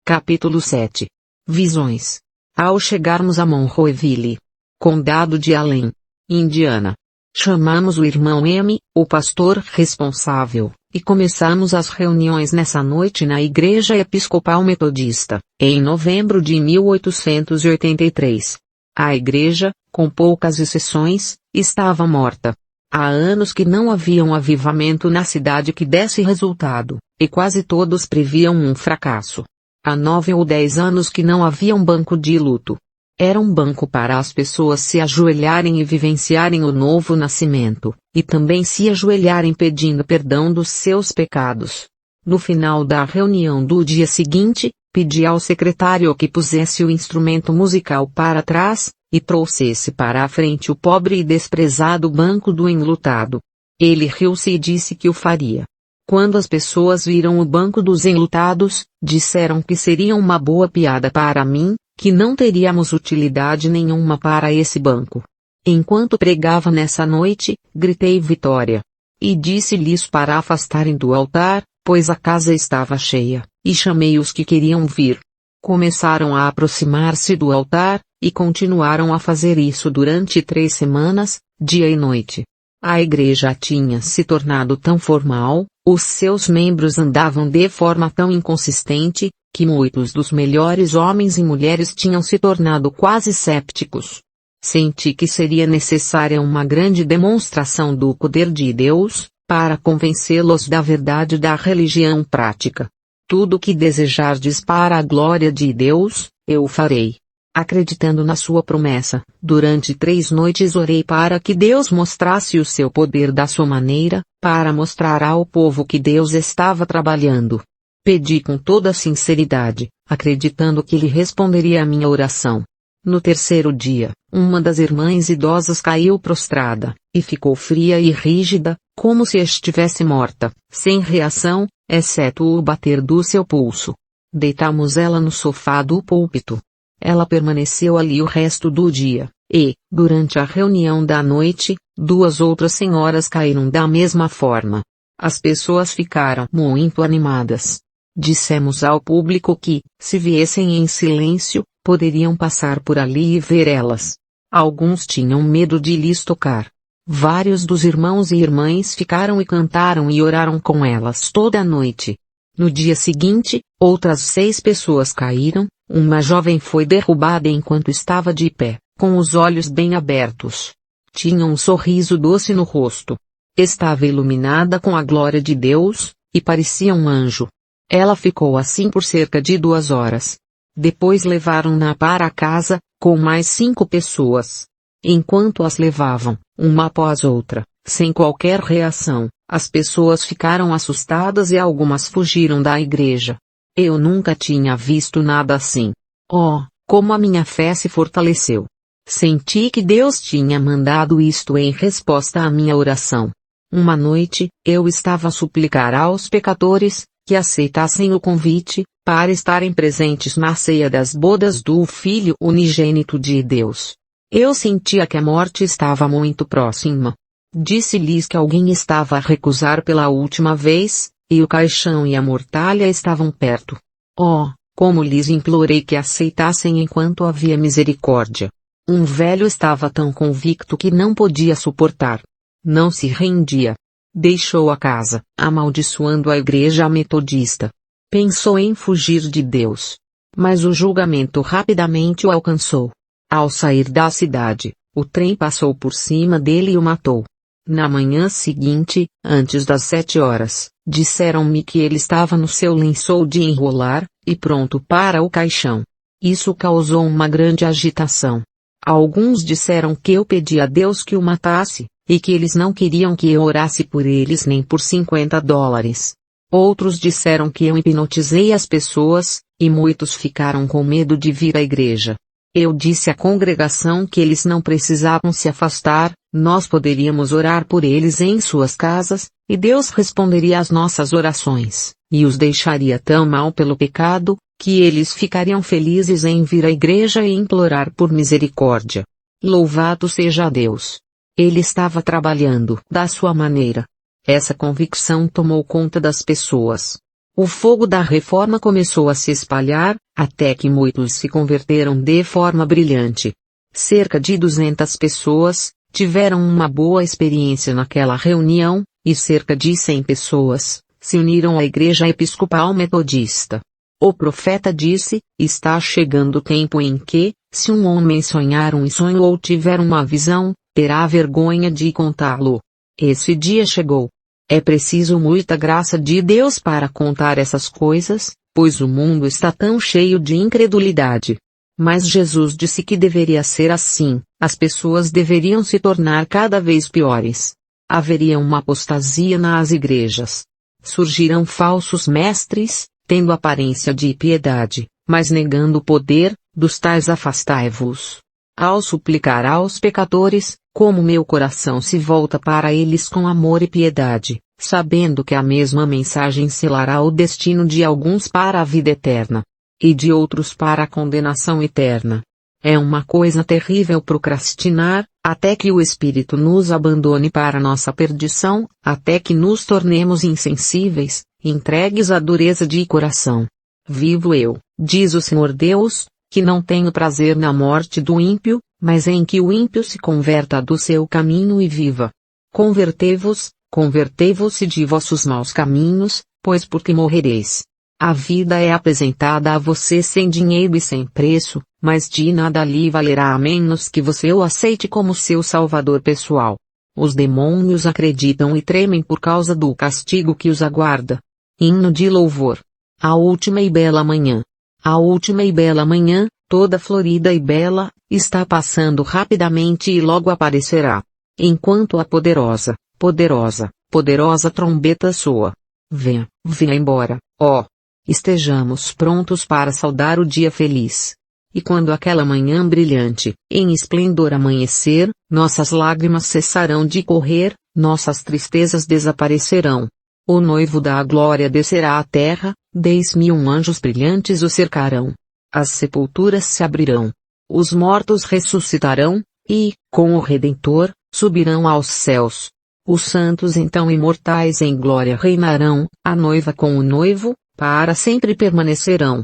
Capítulo 7. Visões. Ao chegarmos a Monroeville, condado de Allen, Indiana, chamamos o irmão M, o pastor responsável, e começamos as reuniões nessa noite na Igreja Episcopal Metodista, em novembro de 1883. A igreja, com poucas exceções, estava morta. Há anos que não havia um avivamento na cidade que desse resultado, e quase todos previam um fracasso. Há 9 ou 10 anos que não havia um banco de luto. Era um banco para as pessoas se ajoelharem e vivenciarem o novo nascimento, e também se ajoelharem pedindo perdão dos seus pecados. No final da reunião do dia seguinte, pedi ao secretário que pusesse o instrumento musical para trás, e trouxesse para a frente o pobre e desprezado banco do enlutado. Ele riu-se e disse que o faria. Quando as pessoas viram o banco dos enlutados, disseram que seria uma boa piada para mim, que não teríamos utilidade nenhuma para esse banco. Enquanto pregava nessa noite, gritei vitória. E disse-lhes para afastarem do altar, pois a casa estava cheia, e chamei os que queriam vir. Começaram a aproximar-se do altar, e continuaram a fazer isso durante 3 semanas, dia e noite. A igreja tinha se tornado tão formal, os seus membros andavam de forma tão inconsistente, que muitos dos melhores homens e mulheres tinham se tornado quase sépticos. Senti que seria necessária uma grande demonstração do poder de Deus, para convencê-los da verdade da religião prática. Tudo o que desejardes para a glória de Deus, eu farei. Acreditando na sua promessa, durante 3 noites orei para que Deus mostrasse o seu poder da sua maneira, para mostrar ao povo que Deus estava trabalhando. Pedi com toda sinceridade, acreditando que Ele responderia à minha oração. No terceiro dia, uma das irmãs idosas caiu prostrada, e ficou fria e rígida, como se estivesse morta, sem reação, exceto o bater do seu pulso. Deitamos ela no sofá do púlpito. Ela permaneceu ali o resto do dia, e, durante a reunião da noite, 2 outras senhoras caíram da mesma forma. As pessoas ficaram muito animadas. Dissemos ao público que, se viessem em silêncio, poderiam passar por ali e ver elas. Alguns tinham medo de lhes tocar. Vários dos irmãos e irmãs ficaram e cantaram e oraram com elas toda a noite. No dia seguinte, outras 6 pessoas caíram. Uma jovem foi derrubada enquanto estava de pé, com os olhos bem abertos. Tinha um sorriso doce no rosto. Estava iluminada com a glória de Deus, e parecia um anjo. Ela ficou assim por cerca de 2 horas. Depois levaram-na para casa, com mais 5 pessoas. Enquanto as levavam, uma após outra, sem qualquer reação, as pessoas ficaram assustadas e algumas fugiram da igreja. Eu nunca tinha visto nada assim. Oh, como a minha fé se fortaleceu! Senti que Deus tinha mandado isto em resposta à minha oração. Uma noite, eu estava a suplicar aos pecadores, que aceitassem o convite, para estarem presentes na ceia das bodas do Filho unigênito de Deus. Eu sentia que a morte estava muito próxima. Disse-lhes que alguém estava a recusar pela última vez, e o caixão e a mortalha estavam perto. Oh, como lhes implorei que aceitassem enquanto havia misericórdia. Um velho estava tão convicto que não podia suportar. Não se rendia. Deixou a casa, amaldiçoando a igreja metodista. Pensou em fugir de Deus. Mas o julgamento rapidamente o alcançou. Ao sair da cidade, o trem passou por cima dele e o matou. Na manhã seguinte, antes das 7 horas, disseram-me que ele estava no seu lençol de enrolar, e pronto para o caixão. Isso causou uma grande agitação. Alguns disseram que eu pedi a Deus que o matasse, e que eles não queriam que eu orasse por eles nem por $50. Outros disseram que eu hipnotizei as pessoas, e muitos ficaram com medo de vir à igreja. Eu disse à congregação que eles não precisavam se afastar, nós poderíamos orar por eles em suas casas, e Deus responderia às nossas orações, e os deixaria tão mal pelo pecado, que eles ficariam felizes em vir à igreja e implorar por misericórdia. Louvado seja Deus! Ele estava trabalhando da sua maneira. Essa convicção tomou conta das pessoas. O fogo da reforma começou a se espalhar, até que muitos se converteram de forma brilhante. Cerca de 200 pessoas tiveram uma boa experiência naquela reunião, e cerca de 100 pessoas se uniram à Igreja Episcopal Metodista. O profeta disse: está chegando o tempo em que, se um homem sonhar um sonho ou tiver uma visão, terá vergonha de contá-lo. Esse dia chegou. É preciso muita graça de Deus para contar essas coisas, pois o mundo está tão cheio de incredulidade. Mas Jesus disse que deveria ser assim, as pessoas deveriam se tornar cada vez piores. Haveria uma apostasia nas igrejas. Surgirão falsos mestres, tendo aparência de piedade, mas negando o poder, dos tais afastai-vos. Ao suplicar aos pecadores, como meu coração se volta para eles com amor e piedade, sabendo que a mesma mensagem selará o destino de alguns para a vida eterna, e de outros para a condenação eterna. É uma coisa terrível procrastinar, até que o Espírito nos abandone para nossa perdição, até que nos tornemos insensíveis, entregues à dureza de coração. Vivo eu, diz o Senhor Deus, que não tenho prazer na morte do ímpio, mas em que o ímpio se converta do seu caminho e viva. Convertei-vos de vossos maus caminhos, pois porque morrereis. A vida é apresentada a você sem dinheiro e sem preço, mas de nada lhe valerá a menos que você o aceite como seu salvador pessoal. Os demônios acreditam e tremem por causa do castigo que os aguarda. Hino de louvor. A última e bela manhã. A última e bela manhã, toda florida e bela, está passando rapidamente e logo aparecerá. Enquanto a poderosa, poderosa, poderosa trombeta soa. Venha, venha embora, ó. Estejamos prontos para saudar o dia feliz. E quando aquela manhã brilhante, em esplendor amanhecer, nossas lágrimas cessarão de correr, nossas tristezas desaparecerão. O noivo da glória descerá à terra, 10.000 anjos brilhantes o cercarão. As sepulturas se abrirão. Os mortos ressuscitarão, e, com o Redentor, subirão aos céus. Os santos então imortais em glória reinarão, a noiva com o noivo, para sempre permanecerão.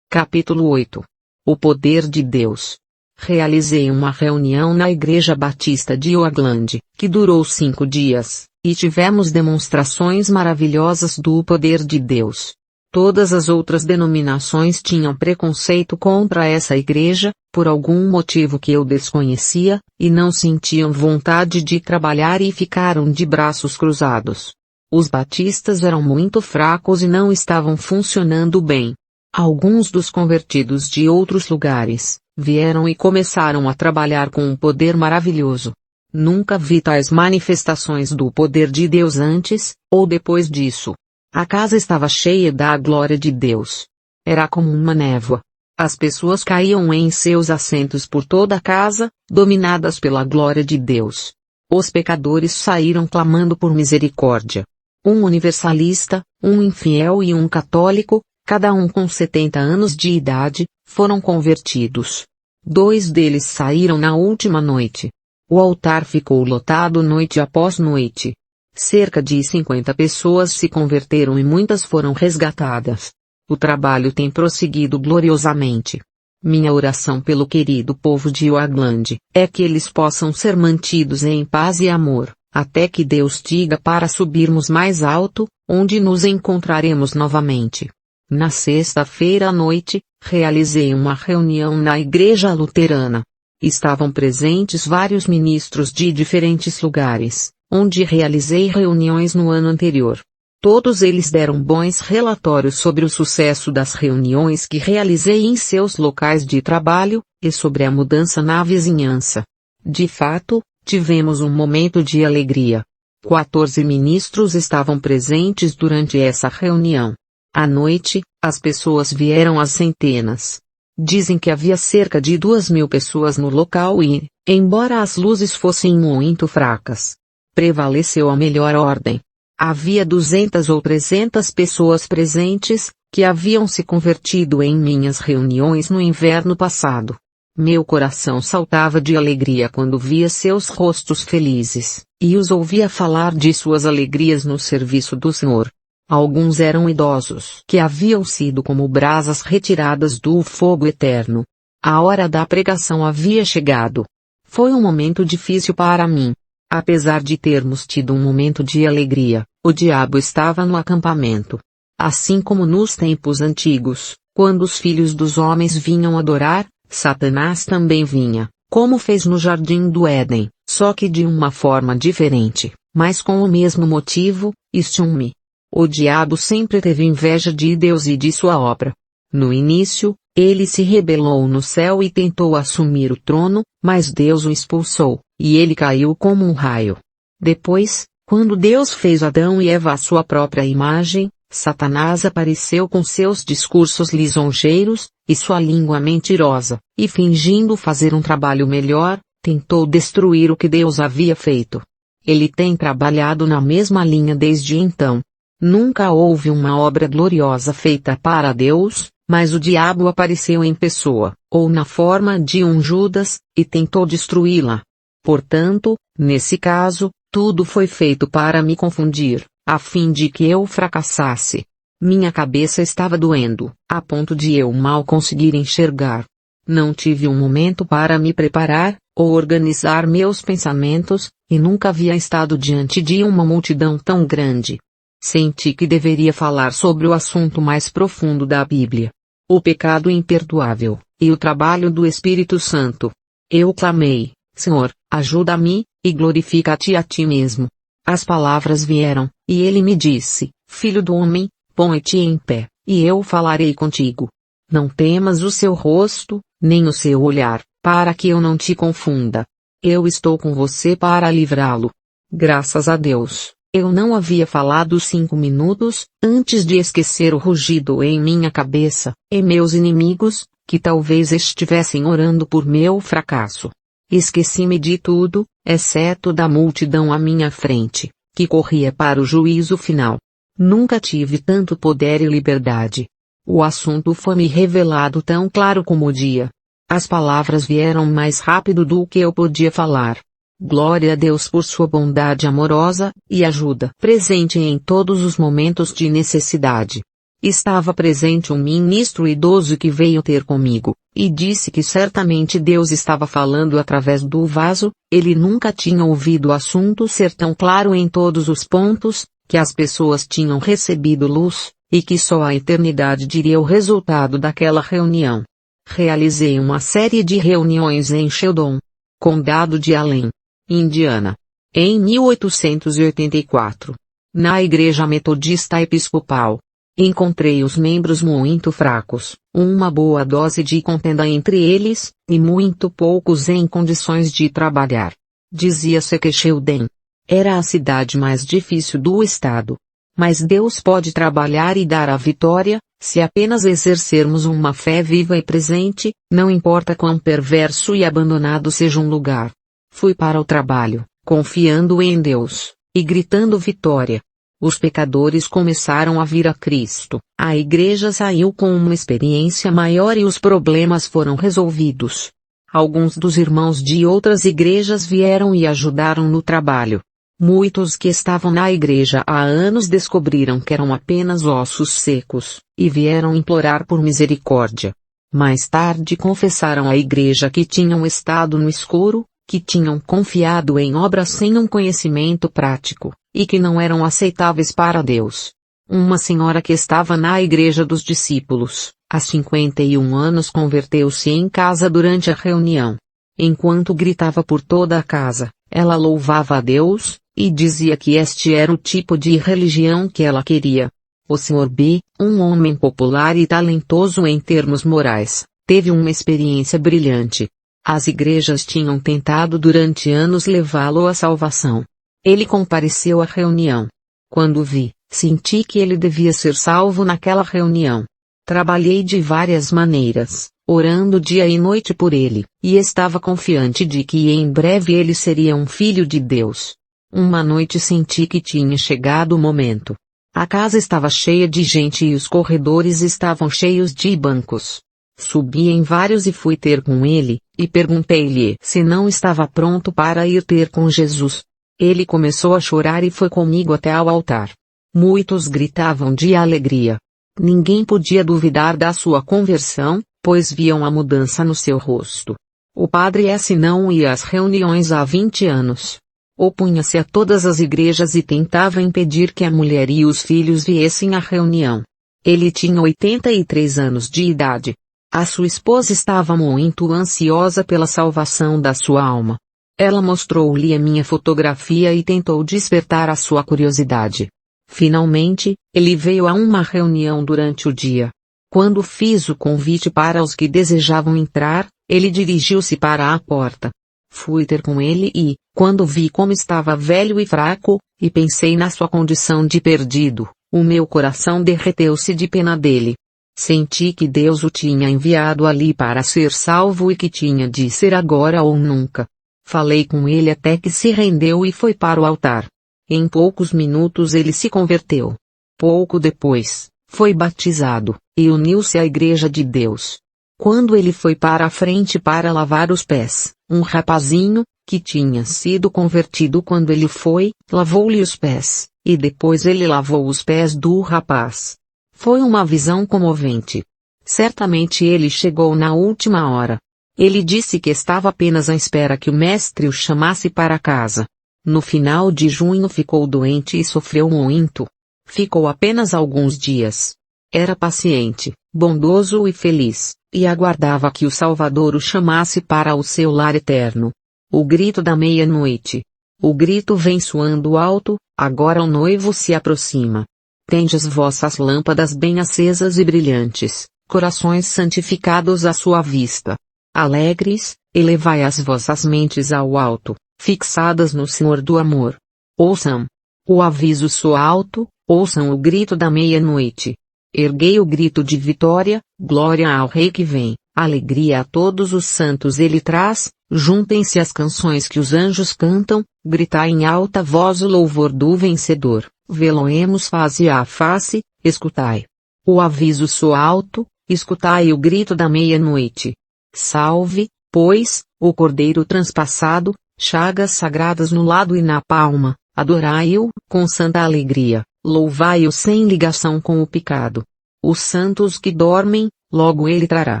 Capítulo 8. O poder de Deus. Realizei uma reunião na Igreja Batista de Oakland, que durou 5 dias, e tivemos demonstrações maravilhosas do poder de Deus. Todas as outras denominações tinham preconceito contra essa igreja, por algum motivo que eu desconhecia, e não sentiam vontade de trabalhar e ficaram de braços cruzados. Os batistas eram muito fracos e não estavam funcionando bem. Alguns dos convertidos de outros lugares vieram e começaram a trabalhar com um poder maravilhoso. Nunca vi tais manifestações do poder de Deus antes, ou depois disso. A casa estava cheia da glória de Deus. Era como uma névoa. As pessoas caíam em seus assentos por toda a casa, dominadas pela glória de Deus. Os pecadores saíram clamando por misericórdia. Um universalista, um infiel e um católico, cada um com 70 anos de idade, foram convertidos. 2 deles saíram na última noite. O altar ficou lotado noite após noite. Cerca de 50 pessoas se converteram e muitas foram resgatadas. O trabalho tem prosseguido gloriosamente. Minha oração pelo querido povo de Oakland é que eles possam ser mantidos em paz e amor, até que Deus diga para subirmos mais alto, onde nos encontraremos novamente. Na sexta-feira à noite, realizei uma reunião na Igreja Luterana. Estavam presentes vários ministros de diferentes lugares, onde realizei reuniões no ano anterior. Todos eles deram bons relatórios sobre o sucesso das reuniões que realizei em seus locais de trabalho, e sobre a mudança na vizinhança. De fato, tivemos um momento de alegria. 14 ministros estavam presentes durante essa reunião. À noite, as pessoas vieram às centenas. Dizem que havia cerca de 2.000 pessoas no local e, embora as luzes fossem muito fracas, prevaleceu a melhor ordem. Havia 200 ou 300 pessoas presentes, que haviam se convertido em minhas reuniões no inverno passado. Meu coração saltava de alegria quando via seus rostos felizes, e os ouvia falar de suas alegrias no serviço do Senhor. Alguns eram idosos que haviam sido como brasas retiradas do fogo eterno. A hora da pregação havia chegado. Foi um momento difícil para mim. Apesar de termos tido um momento de alegria, o diabo estava no acampamento. Assim como nos tempos antigos, quando os filhos dos homens vinham adorar, Satanás também vinha, como fez no jardim do Éden, só que de uma forma diferente, mas com o mesmo motivo, isto-me. O diabo sempre teve inveja de Deus e de sua obra. No início, ele se rebelou no céu e tentou assumir o trono, mas Deus o expulsou, e ele caiu como um raio. Depois, quando Deus fez Adão e Eva à sua própria imagem, Satanás apareceu com seus discursos lisonjeiros, e sua língua mentirosa, e fingindo fazer um trabalho melhor, tentou destruir o que Deus havia feito. Ele tem trabalhado na mesma linha desde então. Nunca houve uma obra gloriosa feita para Deus, mas o diabo apareceu em pessoa, ou na forma de um Judas, e tentou destruí-la. Portanto, nesse caso, tudo foi feito para me confundir, a fim de que eu fracassasse. Minha cabeça estava doendo, a ponto de eu mal conseguir enxergar. Não tive um momento para me preparar, ou organizar meus pensamentos, e nunca havia estado diante de uma multidão tão grande. Senti que deveria falar sobre o assunto mais profundo da Bíblia. O pecado imperdoável, e o trabalho do Espírito Santo. Eu clamei, Senhor, ajuda-me, e glorifica-te a ti mesmo. As palavras vieram, e ele me disse, Filho do homem, põe-te em pé, e eu falarei contigo. Não temas o seu rosto, nem o seu olhar, para que eu não te confunda. Eu estou com você para livrá-lo. Graças a Deus, eu não havia falado 5 minutos, antes de esquecer o rugido em minha cabeça, e meus inimigos, que talvez estivessem orando por meu fracasso. Esqueci-me de tudo, exceto da multidão à minha frente, que corria para o juízo final. Nunca tive tanto poder e liberdade. O assunto foi-me revelado tão claro como o dia. As palavras vieram mais rápido do que eu podia falar. Glória a Deus por sua bondade amorosa e ajuda presente em todos os momentos de necessidade. Estava presente um ministro idoso que veio ter comigo, e disse que certamente Deus estava falando através do vaso. Ele nunca tinha ouvido o assunto ser tão claro em todos os pontos, que as pessoas tinham recebido luz, e que só a eternidade diria o resultado daquela reunião. Realizei uma série de reuniões em Sheldon, Condado de Allen, Indiana, em 1884. Na Igreja Metodista Episcopal. Encontrei os membros muito fracos, uma boa dose de contenda entre eles, e muito poucos em condições de trabalhar. Dizia-se que Sheldon era a cidade mais difícil do estado. Mas Deus pode trabalhar e dar a vitória, se apenas exercermos uma fé viva e presente, não importa quão perverso e abandonado seja um lugar. Fui para o trabalho, confiando em Deus, e gritando vitória. Os pecadores começaram a vir a Cristo, a igreja saiu com uma experiência maior e os problemas foram resolvidos. Alguns dos irmãos de outras igrejas vieram e ajudaram no trabalho. Muitos que estavam na igreja há anos descobriram que eram apenas ossos secos, e vieram implorar por misericórdia. Mais tarde confessaram à igreja que tinham estado no escuro, que tinham confiado em obras sem um conhecimento prático, e que não eram aceitáveis para Deus. Uma senhora que estava na igreja dos discípulos, há 51 anos converteu-se em casa durante a reunião. Enquanto gritava por toda a casa, ela louvava a Deus, e dizia que este era o tipo de religião que ela queria. O Sr. B., um homem popular e talentoso em termos morais, teve uma experiência brilhante. As igrejas tinham tentado durante anos levá-lo à salvação. Ele compareceu à reunião. Quando vi, senti que ele devia ser salvo naquela reunião. Trabalhei de várias maneiras, orando dia e noite por ele, e estava confiante de que em breve ele seria um filho de Deus. Uma noite senti que tinha chegado o momento. A casa estava cheia de gente e os corredores estavam cheios de bancos. Subi em vários e fui ter com ele, e perguntei-lhe se não estava pronto para ir ter com Jesus. Ele começou a chorar e foi comigo até ao altar. Muitos gritavam de alegria. Ninguém podia duvidar da sua conversão, pois viam a mudança no seu rosto. O padre S. não ia às reuniões há 20 anos. Opunha-se a todas as igrejas e tentava impedir que a mulher e os filhos viessem à reunião. Ele tinha 83 anos de idade. A sua esposa estava muito ansiosa pela salvação da sua alma. Ela mostrou-lhe a minha fotografia e tentou despertar a sua curiosidade. Finalmente, ele veio a uma reunião durante o dia. Quando fiz o convite para os que desejavam entrar, ele dirigiu-se para a porta. Fui ter com ele e, quando vi como estava velho e fraco, e pensei na sua condição de perdido, o meu coração derreteu-se de pena dele. Senti que Deus o tinha enviado ali para ser salvo e que tinha de ser agora ou nunca. Falei com ele até que se rendeu e foi para o altar. Em poucos minutos ele se converteu. Pouco depois, foi batizado, e uniu-se à Igreja de Deus. Quando ele foi para a frente para lavar os pés, um rapazinho, que tinha sido convertido quando ele foi, lavou-lhe os pés, e depois ele lavou os pés do rapaz. Foi uma visão comovente. Certamente ele chegou na última hora. Ele disse que estava apenas à espera que o mestre o chamasse para casa. No final de junho ficou doente e sofreu muito. Ficou apenas alguns dias. Era paciente, bondoso e feliz, e aguardava que o Salvador o chamasse para o seu lar eterno. O grito da meia-noite. O grito vem soando alto, agora o noivo se aproxima. Tendes vossas lâmpadas bem acesas e brilhantes, corações santificados à sua vista. Alegres, elevai as vossas mentes ao alto, fixadas no Senhor do amor. Ouçam o aviso soa alto, ouçam o grito da meia-noite. Erguei o grito de vitória, glória ao Rei que vem, alegria a todos os santos ele traz, juntem-se as canções que os anjos cantam, gritai em alta voz o louvor do vencedor, vê-lo-emos face a face, escutai o aviso soa alto, escutai o grito da meia-noite. Salve, pois, o Cordeiro transpassado, chagas sagradas no lado e na palma, adorai-o com santa alegria, louvai-o sem ligação com o pecado. Os santos que dormem, logo ele trará,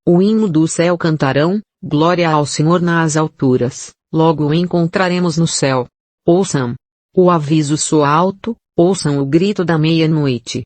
o hino do céu cantarão, glória ao Senhor nas alturas, logo o encontraremos no céu. Ouçam o aviso soa alto, ouçam o grito da meia-noite.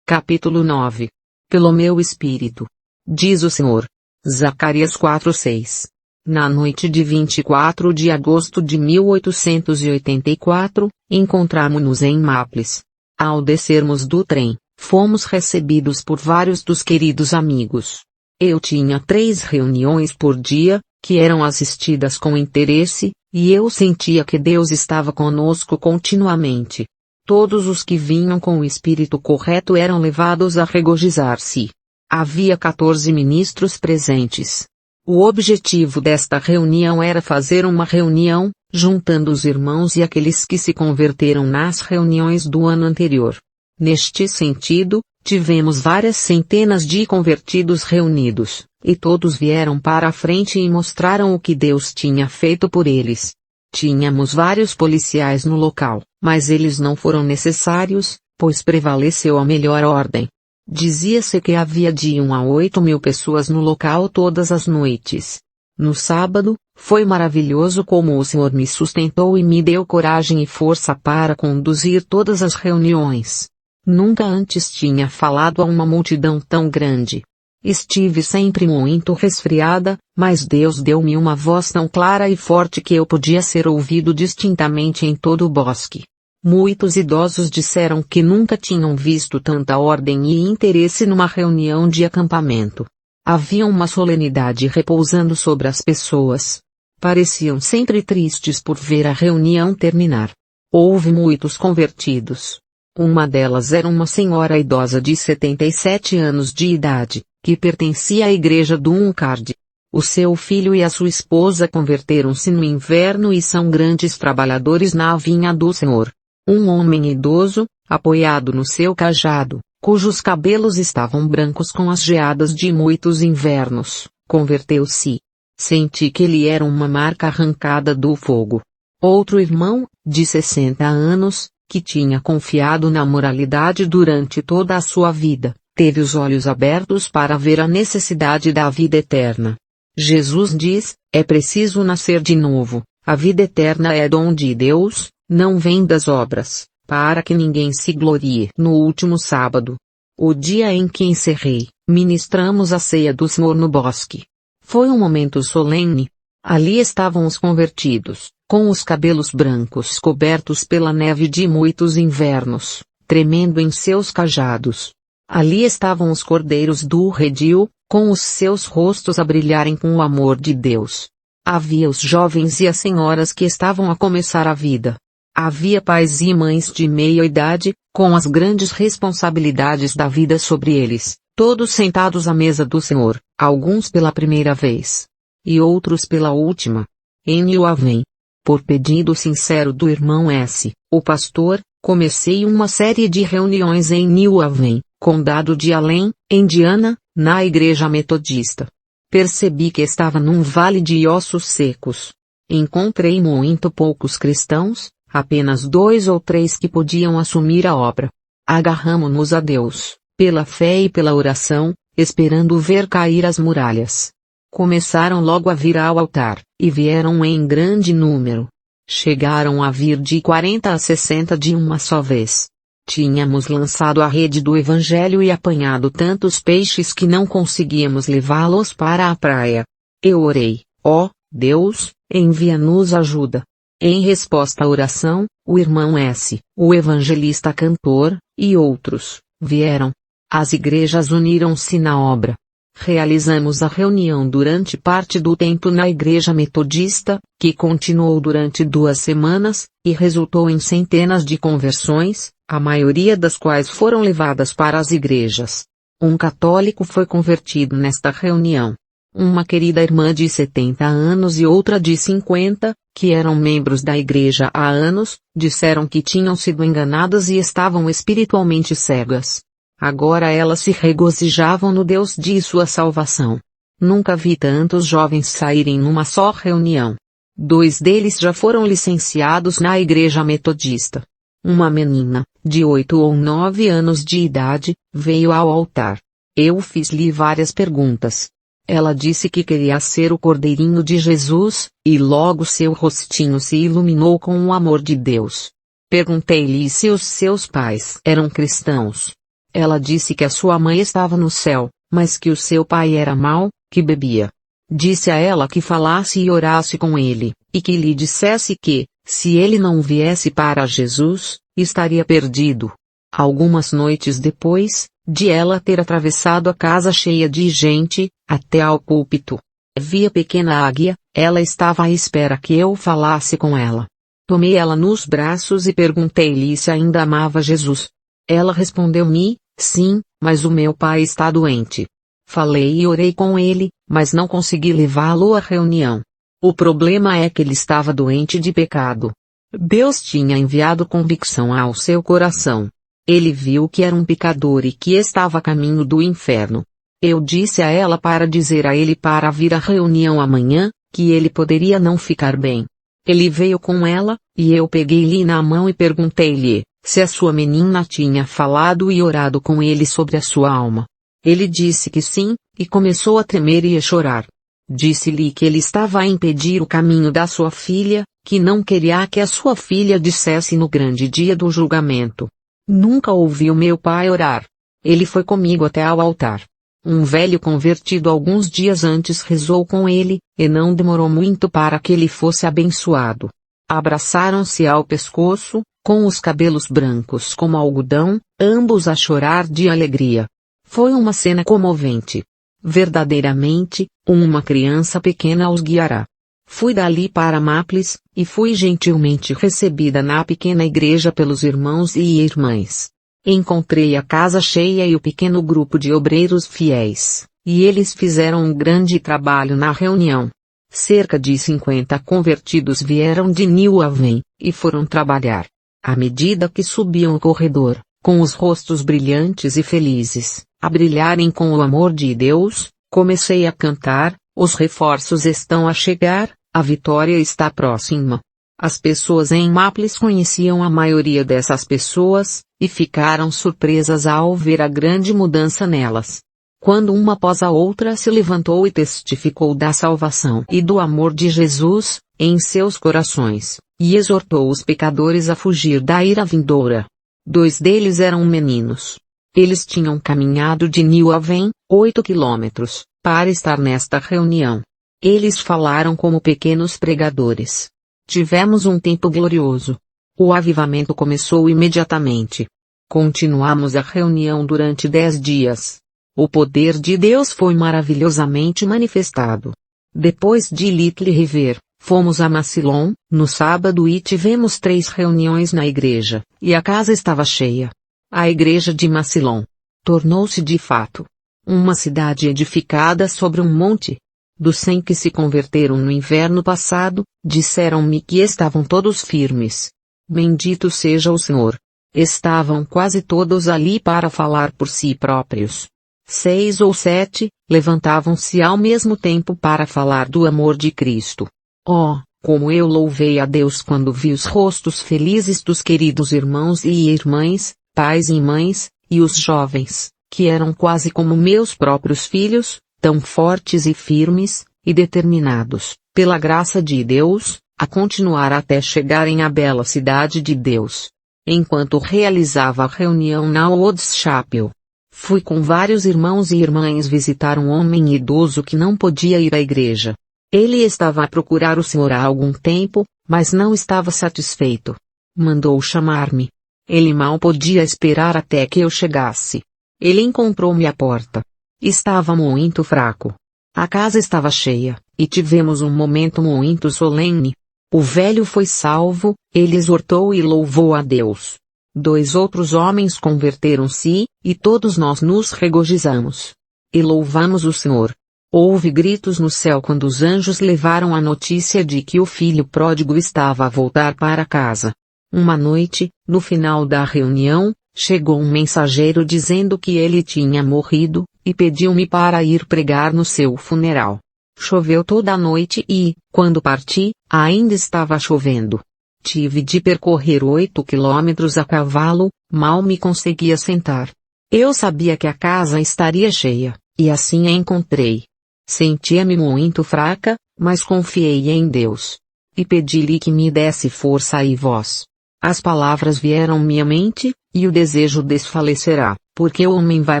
Capítulo 9. Pelo meu espírito, diz o Senhor. Zacarias 4:6. Na noite de 24 de agosto de 1884, encontramo-nos em Maples. Ao descermos do trem, fomos recebidos por vários dos queridos amigos. Eu tinha 3 reuniões por dia, que eram assistidas com interesse, e eu sentia que Deus estava conosco continuamente. Todos os que vinham com o espírito correto eram levados a regozijar-se. Havia 14 ministros presentes. O objetivo desta reunião era fazer uma reunião, juntando os irmãos e aqueles que se converteram nas reuniões do ano anterior. Neste sentido, tivemos várias centenas de convertidos reunidos, e todos vieram para a frente e mostraram o que Deus tinha feito por eles. Tínhamos vários policiais no local, mas eles não foram necessários, pois prevaleceu a melhor ordem. Dizia-se que havia de 1 a 8 mil pessoas no local todas as noites. No sábado, foi maravilhoso como o Senhor me sustentou e me deu coragem e força para conduzir todas as reuniões. Nunca antes tinha falado a uma multidão tão grande. Estive sempre muito resfriada, mas Deus deu-me uma voz tão clara e forte que eu podia ser ouvido distintamente em todo o bosque. Muitos idosos disseram que nunca tinham visto tanta ordem e interesse numa reunião de acampamento. Havia uma solenidade repousando sobre as pessoas. Pareciam sempre tristes por ver a reunião terminar. Houve muitos convertidos. Uma delas era uma senhora idosa de 77 anos de idade, que pertencia à igreja do Uncard. O seu filho e a sua esposa converteram-se no inverno e são grandes trabalhadores na vinha do Senhor. Um homem idoso, apoiado no seu cajado, cujos cabelos estavam brancos com as geadas de muitos invernos, converteu-se. Senti que ele era uma marca arrancada do fogo. Outro irmão, de 60 anos, que tinha confiado na moralidade durante toda a sua vida, teve os olhos abertos para ver a necessidade da vida eterna. Jesus diz, é preciso nascer de novo, a vida eterna é dom de Deus, não vem das obras, para que ninguém se glorie. No último sábado, o dia em que encerrei, ministramos a ceia do Senhor no bosque. Foi um momento solene. Ali estavam os convertidos, com os cabelos brancos cobertos pela neve de muitos invernos, tremendo em seus cajados. Ali estavam os cordeiros do redil, com os seus rostos a brilharem com o amor de Deus. Havia os jovens e as senhoras que estavam a começar a vida. Havia pais e mães de meia idade, com as grandes responsabilidades da vida sobre eles, todos sentados à mesa do Senhor, alguns pela primeira vez, e outros pela última. Em New Haven, por pedido sincero do irmão S., o pastor, comecei uma série de reuniões em New Haven, condado de Allen, Indiana, na igreja metodista. Percebi que estava num vale de ossos secos. Encontrei muito poucos cristãos, apenas 2 ou 3 que podiam assumir a obra. Agarramo-nos a Deus, pela fé e pela oração, esperando ver cair as muralhas. Começaram logo a vir ao altar, e vieram em grande número. Chegaram a vir de 40 a 60 de uma só vez. Tínhamos lançado a rede do Evangelho e apanhado tantos peixes que não conseguíamos levá-los para a praia. Eu orei, ó Deus, envia-nos ajuda. Em resposta à oração, o irmão S., o evangelista cantor, e outros, vieram. As igrejas uniram-se na obra. Realizamos a reunião durante parte do tempo na Igreja Metodista, que continuou durante 2 semanas, e resultou em centenas de conversões, a maioria das quais foram levadas para as igrejas. Um católico foi convertido nesta reunião. Uma querida irmã de 70 anos e outra de 50, que eram membros da igreja há anos, disseram que tinham sido enganadas e estavam espiritualmente cegas. Agora elas se regozijavam no Deus de sua salvação. Nunca vi tantos jovens saírem numa só reunião. 2 deles já foram licenciados na igreja metodista. Uma menina, de 8 ou 9 anos de idade, veio ao altar. Eu fiz-lhe várias perguntas. Ela disse que queria ser o Cordeirinho de Jesus, e logo seu rostinho se iluminou com o amor de Deus. Perguntei-lhe se os seus pais eram cristãos. Ela disse que a sua mãe estava no céu, mas que o seu pai era mau, que bebia. Disse a ela que falasse e orasse com ele, e que lhe dissesse que, se ele não viesse para Jesus, estaria perdido. Algumas noites depois, de ela ter atravessado a casa cheia de gente, até ao púlpito, vi a pequena águia, ela estava à espera que eu falasse com ela. Tomei ela nos braços e perguntei-lhe se ainda amava Jesus. Ela respondeu-me, sim, mas o meu pai está doente. Falei e orei com ele, mas não consegui levá-lo à reunião. O problema é que ele estava doente de pecado. Deus tinha enviado convicção ao seu coração. Ele viu que era um pecador e que estava a caminho do inferno. Eu disse a ela para dizer a ele para vir à reunião amanhã, que ele poderia não ficar bem. Ele veio com ela, e eu peguei-lhe na mão e perguntei-lhe se a sua menina tinha falado e orado com ele sobre a sua alma. Ele disse que sim, e começou a tremer e a chorar. Disse-lhe que ele estava a impedir o caminho da sua filha, que não queria que a sua filha dissesse no grande dia do julgamento. Nunca ouvi o meu pai orar. Ele foi comigo até ao altar. Um velho convertido alguns dias antes rezou com ele, e não demorou muito para que ele fosse abençoado. Abraçaram-se ao pescoço, com os cabelos brancos como algodão, ambos a chorar de alegria. Foi uma cena comovente. Verdadeiramente, uma criança pequena os guiará. Fui dali para Mápolis, e fui gentilmente recebida na pequena igreja pelos irmãos e irmãs. Encontrei a casa cheia e o pequeno grupo de obreiros fiéis, e eles fizeram um grande trabalho na reunião. Cerca de 50 convertidos vieram de New Haven, e foram trabalhar. À medida que subiam o corredor, com os rostos brilhantes e felizes, a brilharem com o amor de Deus, comecei a cantar, os reforços estão a chegar, a vitória está próxima. As pessoas em Mápolis conheciam a maioria dessas pessoas, e ficaram surpresas ao ver a grande mudança nelas. Quando uma após a outra se levantou e testificou da salvação e do amor de Jesus, em seus corações, e exortou os pecadores a fugir da ira vindoura. 2 deles eram meninos. Eles tinham caminhado de New Haven, 8 quilômetros, para estar nesta reunião. Eles falaram como pequenos pregadores. Tivemos um tempo glorioso. O avivamento começou imediatamente. Continuamos a reunião durante 10 dias. O poder de Deus foi maravilhosamente manifestado. Depois de Little River, fomos a Massillon, no sábado e tivemos 3 reuniões na igreja, e a casa estava cheia. A igreja de Massillon tornou-se de fato uma cidade edificada sobre um monte. Dos 100 que se converteram no inverno passado, disseram-me que estavam todos firmes. Bendito seja o Senhor. Estavam quase todos ali para falar por si próprios. 6 ou 7, levantavam-se ao mesmo tempo para falar do amor de Cristo. Oh, como eu louvei a Deus quando vi os rostos felizes dos queridos irmãos e irmãs, pais e mães, e os jovens, que eram quase como meus próprios filhos, tão fortes e firmes, e determinados, pela graça de Deus, a continuar até chegarem à bela cidade de Deus. Enquanto realizava a reunião na Woods Chapel, fui com vários irmãos e irmãs visitar um homem idoso que não podia ir à igreja. Ele estava a procurar o Senhor há algum tempo, mas não estava satisfeito. Mandou chamar-me. Ele mal podia esperar até que eu chegasse. ele encontrou-me à porta. Estava muito fraco. A casa estava cheia, e tivemos um momento muito solene. O velho foi salvo, ele exortou e louvou a Deus. 2 outros homens converteram-se, e todos nós nos regozijamos. E louvamos o Senhor. Houve gritos no céu quando os anjos levaram a notícia de que o filho pródigo estava a voltar para casa. Uma noite, no final da reunião, chegou um mensageiro dizendo que ele tinha morrido, e pediu-me para ir pregar no seu funeral. Choveu toda a noite e, quando parti, ainda estava chovendo. Tive de percorrer 8 quilômetros a cavalo, mal me conseguia sentar. Eu sabia que a casa estaria cheia, e assim a encontrei. Sentia-me muito fraca, mas confiei em Deus. E pedi-lhe que me desse força e voz. As palavras vieram-me à mente, e o desejo desfalecerá, porque o homem vai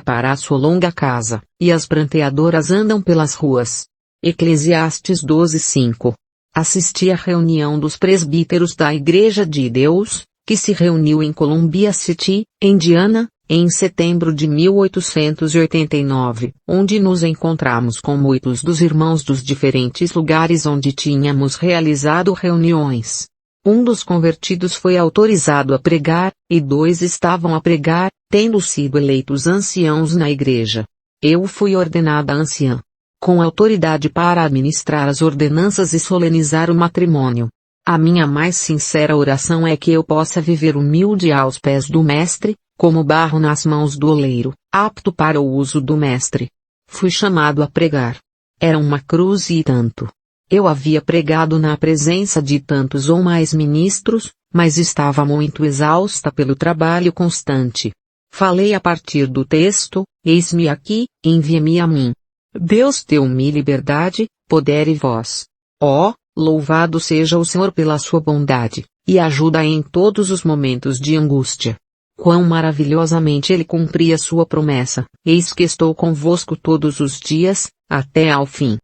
para a sua longa casa, e as pranteadoras andam pelas ruas. Eclesiastes 12:5. Assisti à reunião dos presbíteros da Igreja de Deus, que se reuniu em Columbia City, Indiana, em setembro de 1889, onde nos encontramos com muitos dos irmãos dos diferentes lugares onde tínhamos realizado reuniões. Um dos convertidos foi autorizado a pregar, e 2 estavam a pregar, tendo sido eleitos anciãos na igreja. Eu fui ordenada anciã, com autoridade para administrar as ordenanças e solenizar o matrimônio. A minha mais sincera oração é que eu possa viver humilde aos pés do Mestre, como barro nas mãos do oleiro, apto para o uso do Mestre. Fui chamado a pregar. Era uma cruz e tanto. Eu havia pregado na presença de tantos ou mais ministros, mas estava muito exausta pelo trabalho constante. Falei a partir do texto: eis-me aqui, envia-me a mim. Deus deu-me liberdade, poder e voz. Oh, louvado seja o Senhor pela sua bondade, e ajuda em todos os momentos de angústia. Quão maravilhosamente ele cumpria sua promessa: eis que estou convosco todos os dias, até ao fim.